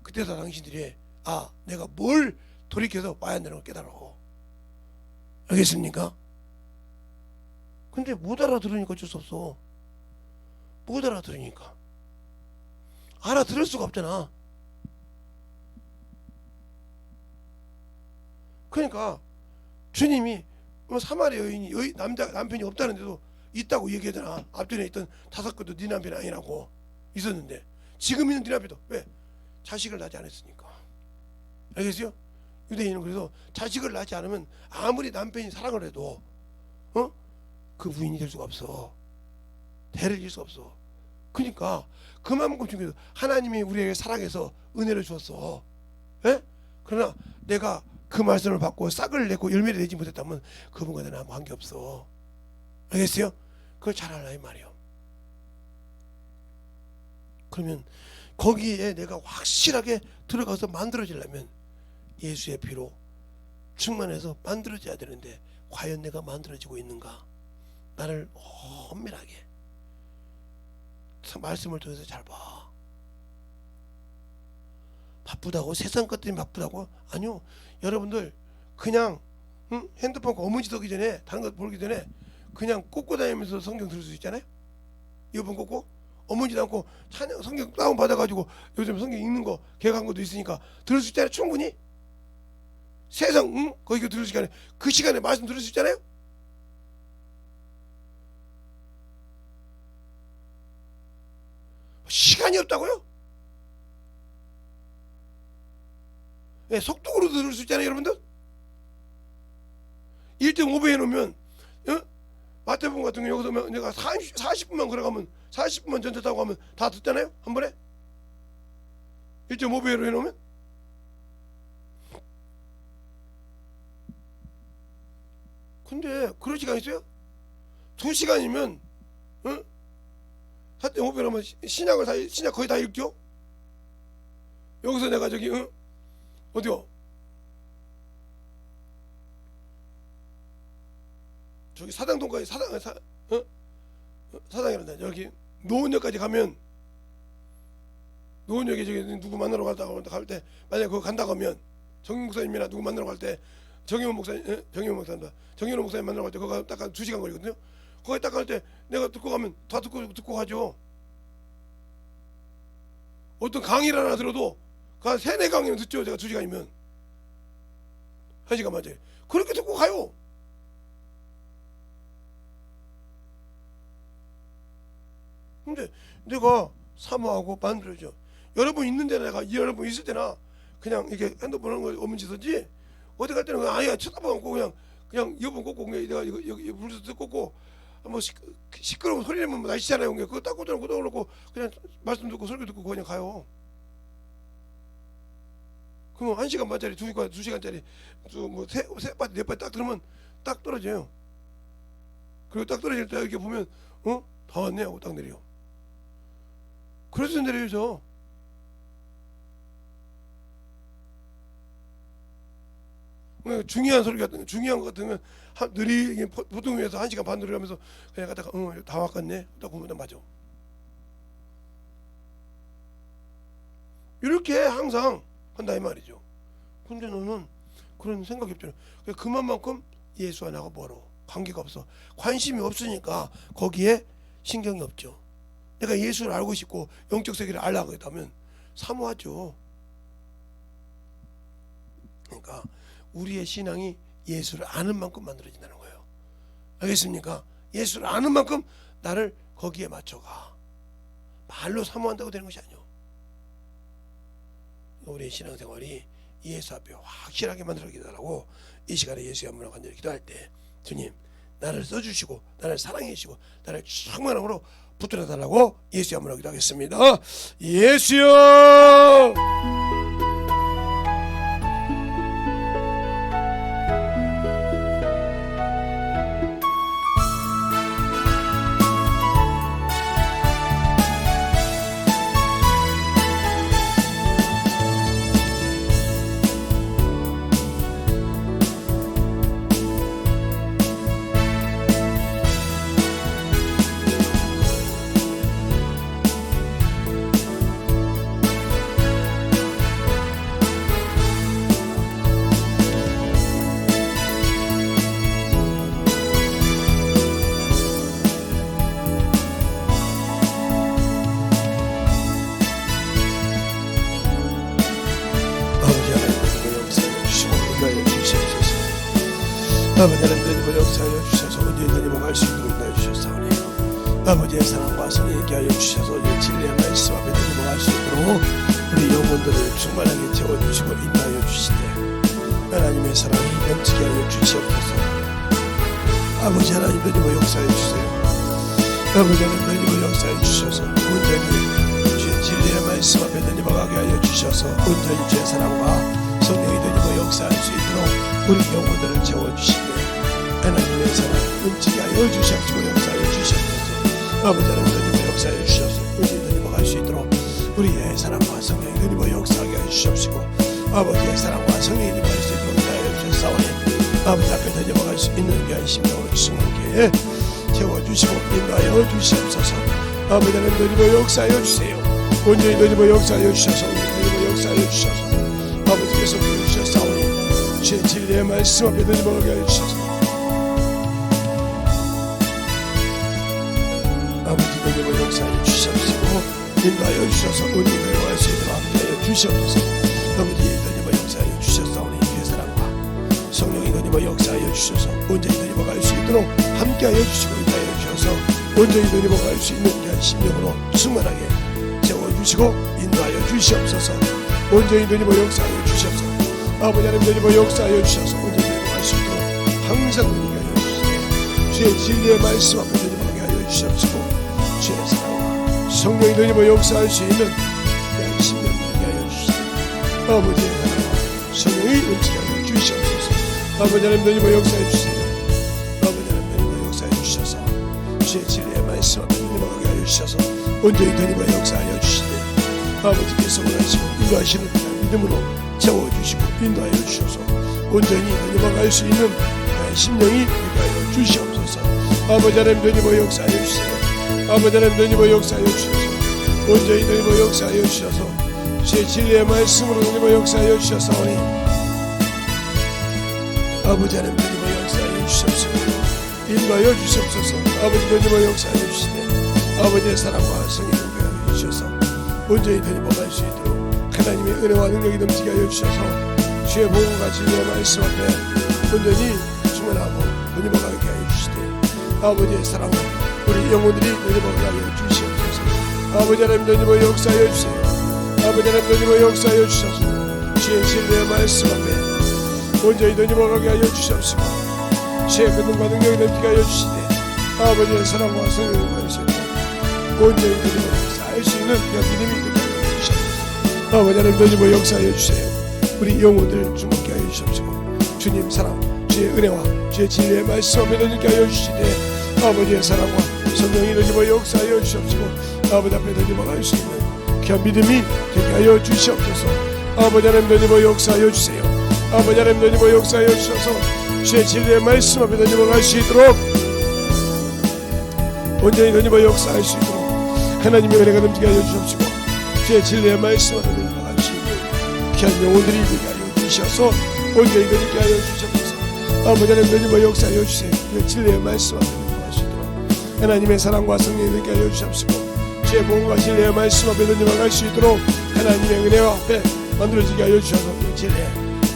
그때서 당신들이 내가 뭘 돌이켜서 봐야 한다는 걸 깨달아. 알겠습니까? 근데 못 알아들으니까 어쩔 수 없어. 못 알아들으니까. 알아들을 수가 없잖아. 그러니까 주님이 사마리아 여인이 남편이 없다는데도 있다고 얘기하잖아. 앞전에 있던 5것도 네 남편이 아니라고 있었는데 지금 있는 네 남편도 왜? 자식을 낳지 않았으니까. 알겠어요? 유대인은 그래서 자식을 낳지 않으면 아무리 남편이 사랑을 해도 그 부인이 될 수가 없어. 대를 이길 수 없어. 그러니까 그만큼 중요해요. 하나님이 우리에게 사랑해서 은혜를 주었어. 예? 그러나 내가 그 말씀을 받고 싹을 내고 열매를 내지 못했다면 그분과 나는 아무 관계없어. 알겠어요? 그걸 잘 알라 이 말이에요. 그러면 거기에 내가 확실하게 들어가서 만들어지려면 예수의 피로 충만해서 만들어져야 되는데 과연 내가 만들어지고 있는가? 나를 엄밀하게 말씀을 통해서 잘 봐. 바쁘다고? 세상 것들이 바쁘다고? 아니요. 여러분들 그냥 핸드폰 어문지 서기 전에 다른 거 보기 전에 그냥 꽂고 다니면서 성경 들을 수 있잖아요. 이어폰 꽂고 어문지도 않고 찬양 성경 다운 받아가지고 요즘 성경 읽는 거 개혁한 것도 있으니까 들을 수 있잖아요. 충분히. 세상 거기 들을 시간에 그 시간에 말씀 들을 수 있잖아요. 시간이 없다고요? 네, 속독으로 들을 수 있잖아요, 여러분들. 1.5배 해놓으면 마태복음 같은 경우 여기서 내가 40분만 걸어가면 40분만 전차 타고 가면 다 듣잖아요, 한 번에. 1.5배로 해놓으면. 근데 그런 시간 있어요? 2시간이면 4.5배로 하면 신약 거의 다 읽죠? 여기서 내가 저기 어디요? 저기 사당동까지 사당이란다. 여기 노원역까지 가면 노원역에 저기 누구 만나러 갈 때 만약에 그거 간다고 하면 정인 목사님이나 누구 만나러 갈 때 정인호 목사님 만나러 갈 때 그거 딱 2시간 걸리거든요. 거기 딱 갈 때 내가 듣고 가면 다 듣고 가죠. 어떤 강의를 하나 들어도 한 3-4강이면 듣죠. 제가 2시간이면 1시간 맞아요. 그렇게 듣고 가요. 근데 내가 사모하고 만들어줘. 여러분 있는 데나 내가 여러분 있을 때나 그냥 이렇게 핸드폰 하는 거 없는 짓이지 어디 갈 때는 아예 쳐다보고 그냥 이어폰 꽂고 내가 여기 블루투스 꽂고 뭐 시끄러운 소리 내면 날씨잖아요. 그거 딱 꽂아놓고 그냥 말씀 듣고 설교 듣고 그냥 가요. 그럼 1시간 반짜리 2시간짜리 뭐 세 파티 4파티 딱 들으면 딱 떨어져요. 그리고 딱 떨어질 때 이렇게 보면 다 왔네 하고 딱 내려. 그래서 내려서 중요한 소리 같은 거 중요한 거 같으면 느리 보통 위해서 1시간 반 들으면서 그냥 갔다가 다 왔겠네 딱 보면 맞아. 이렇게 항상 한다 이 말이죠. 근데 너는 그런 생각이 없잖아. 그만큼 예수와 나하고 멀어. 관계가 없어. 관심이 없으니까 거기에 신경이 없죠. 내가 예수를 알고 싶고 영적 세계를 알려고 했다면 사모하죠. 그러니까 우리의 신앙이 예수를 아는 만큼 만들어진다는 거예요. 알겠습니까? 예수를 아는 만큼 나를 거기에 맞춰가. 말로 사모한다고 되는 것이 아니요. 우리의 신앙생활이 예수 앞에 확실하게 만들어지게 달라고 이 시간에 예수의 한문을 간절히 기도할 때 주님 나를 써주시고 나를 사랑해 주시고 나를 충만함으로 붙들어 달라고 예수의 한문을 기도하겠습니다. 예수여 아버지 하나님 역사하여 주셔서 언제든지 목할 수 있도록 해주셨사오니 아버지의 사랑과 성에 있게 하여 주셔서 진리의 말씀 앞에 목할 수 있도록 우리 영혼들을 충만하게 채워주시고 인도하여 주시되 하나님의 사랑이 넘치게 하여 주시옵소서. 아버지 하나님 되니 역사해 주세요. 아버지 하나님 너희가 역사해 주셔서 온전히 주의 진리의 말씀 앞에 너희가 가게 하여 주셔서 온전히 주의 사랑과 성령이 너희가 역사할 수 있도록 우리 영혼들을 채워주시되 하나님의 사랑 은치게 하여 주시옵시고 역사하여 주시옵소서. 아버지 하나님 너희가 역사해 주셔서 온전히 너희가 갈 수 있도록 우리의 사랑과 성령이 너희가 역사하게 하여 주시옵시고 아버지의 사랑과 성령이 너희가 갈 수 있도록 인도하여 주셨사오니 아버지 앞에 너희가 갈 수 있는 귀한 심령으로 충만케 채워주시고 인도하여 주시옵소서. 아버지 하나님 너희가 역사하여 주세요. 온전히 너희가 역사하여 주셔서 너희가 역사하여 주셔서 아버지께서 보여주셨사오니 주의 진리의 말씀 앞에 너희가 가게 하여 주셔서 아버지 너희가 역사하여 주시옵시고 인도하여 주셔서 온전히 너희가 갈 수 있도록 함께하여 주시옵소서. 아버지 너희가 역사하여 주셨사오니 주의 사랑과 성령이 너희가 역사하여 주셔서 온전히 너희가 갈 수 있도록 함께하여 주시고 인도하여 주셔서 온전히 너희가 갈 수 있는 귀한 심령으로 충만하게 채워주시고 인도하여 주시옵소서. 온전히 너희가 역사하여 주셔서 아버지 하나님 너희가 역사하여 주셔서 온전히 너희가 갈 수 있도록 항상 너희가 하여 주시고 주의 진리의 말씀 앞에 너희가 하게 하여 주시옵시고 주의 사랑과 성령이 너희가 역사할 수 있는 귀한 심령을 하게 하여 주시고 아버지의 사랑과 성령이 은치게 하여 주시옵소서. 아버지 하나님 너희가 역사해 주세요. 아버지 하나님 너희가 역사해 주셔서 주의 진리의 말씀 앞에 너희가 하게 하여 주셔서 온전히 너희가 역사하여 주시되 아버지께서 원하시고 인도하시는 믿음으로 채워주시고 인도하여 주셔서 온전히 너희가 갈 수 있는 심령이 되게 하여 주시옵소서. 아버지 하나님 너희가 역사하여 주세요. 아버지 하나님 너희가 역사하여 주셔서 온전히 너희가 역사하여 주셔서 제 진리의 말씀으로 너희가 역사하여 주셔서오니 아버지 하나님 너희가 역사하여 주시옵소서. 인도하여 주시옵소서. 아버지 너희가 역사하여 주시되 아버지의 사랑과 성령을 하여 주셔서 온전히 너희가 갈 수 있도록 하나님의 은혜와 능력이 넘치게 하여 주셔서 주의 복음과 진리의 말씀 앞에 온전히 충만하고 너희가 가게 하여 주시되 아버지의 사랑과 우리 영혼들이 너희가 가게 하여 주시옵소서. 아버지 하나님 너희가 역사하여 주세요. 아버지 하나님 너희가 역사하여 주셔서 주의 진리의 말씀 앞에 온전히 너희가 가게 하여 주시옵시고 주의 권능과 능력이 넘치게 하여 주시되 아버지의 사랑과 성령을 가할 수 있도록 온전히 너희가 역사할 수 있는 믿음이 되게 하여 주시옵소서. 아버지 하나님 너희가 역사하여 주세요. 우리 영혼들 주목케 하여 주시옵시고 주님 사랑 주의 은혜와 주의 진리의 말씀 앞에 너희가 하여 주시되 아버지의 사랑과 성령이 너희가 역사하여 주시옵시고 아버지 앞에 너희가 갈 수 있는 귀한 믿음이 되게 하여 주시옵소서. 아버지 하나님 너희가 역사하여 주세요. 아버지 하나님 너희가 역사하여 주셔서 주의 진리의 말씀 앞에 너희가 갈 수 있도록 온전히 너희가 역사할 수 있도록 하나님의 은혜가 넘치게 하여 주시옵시고 주의 진리의 말씀 앞에 너희가 갈 수 있는 귀한 영혼들이 되게 하여 주셔서 온전히 너희가 하여 주시옵소서. 아버지 하나님 너희가 역사하여 주세요. 주의 진리의 말씀 앞에 너희가 갈 수 있도록 하나님의 사랑과 성령이 되게 하여 주시옵시고 주의 복음과 진리의 말씀 앞에 너희가 갈 수 있도록 하나님의 은혜와 앞에 만들어지게 하여 주셔서 그 진리의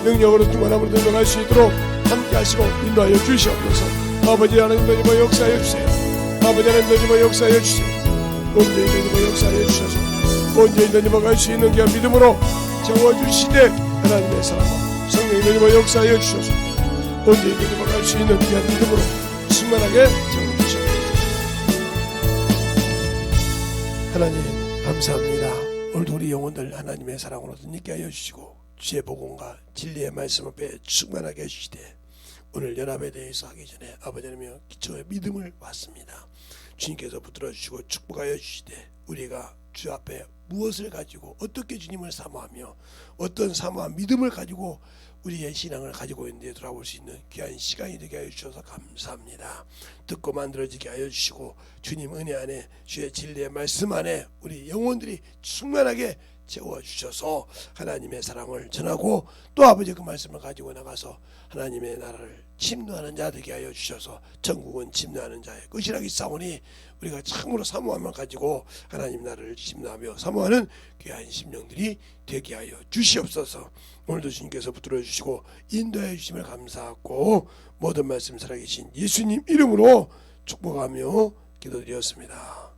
능력으로 충만함으로 너희가 갈 수 있도록 함께 하시고 인도하여 주시옵소서. 아버지 하나님 너희가 역사하여 주세요. 아버지 하나님 너희가 역사하여 주세요. 온전히 너희가 역사하여 주셔서 온전히 너희가 갈 수 있는 귀한 믿음으로 채워주시되 하나님의 사랑과 성령이 너희가 역사하여 주셔서 온전히 너희가 갈 수 있는 귀한 믿음으로 충만하게 채워주시옵소서. 하나님 감사합니다. 오늘도 우리 영혼들 하나님의 사랑으로 듣게 하여 주시고 주의 복음과 진리의 말씀 앞에 충만하게 해주시되 오늘 연합에 대해서 하기 전에 아버지 하나님의 기초의 믿음을 받습니다. 주님께서 붙들어 주시고 축복하여 주시되 우리가 주 앞에 무엇을 가지고 어떻게 주님을 사모하며 어떤 사모한 믿음을 가지고 우리의 신앙을 가지고 있는데 돌아볼 수 있는 귀한 시간이 되게 하여 주셔서 감사합니다. 듣고 만들어지게 하여 주시고 주님 은혜 안에 주의 진리의 말씀 안에 우리 영혼들이 충만하게 채워주셔서 하나님의 사랑을 전하고 또 아버지 그 말씀을 가지고 나가서 하나님의 나라를 침노하는 자 되게 하여 주셔서 천국은 침노하는 자의 끝이라기 싸우니 우리가 참으로 사모함을 가지고 하나님 나라를 침노하며 사모하는 귀한 심령들이 되게 하여 주시옵소서. 오늘도 주님께서 붙들어 주시고 인도해 주심을 감사하고 모든 말씀 살아계신 예수님 이름으로 축복하며 기도드렸습니다.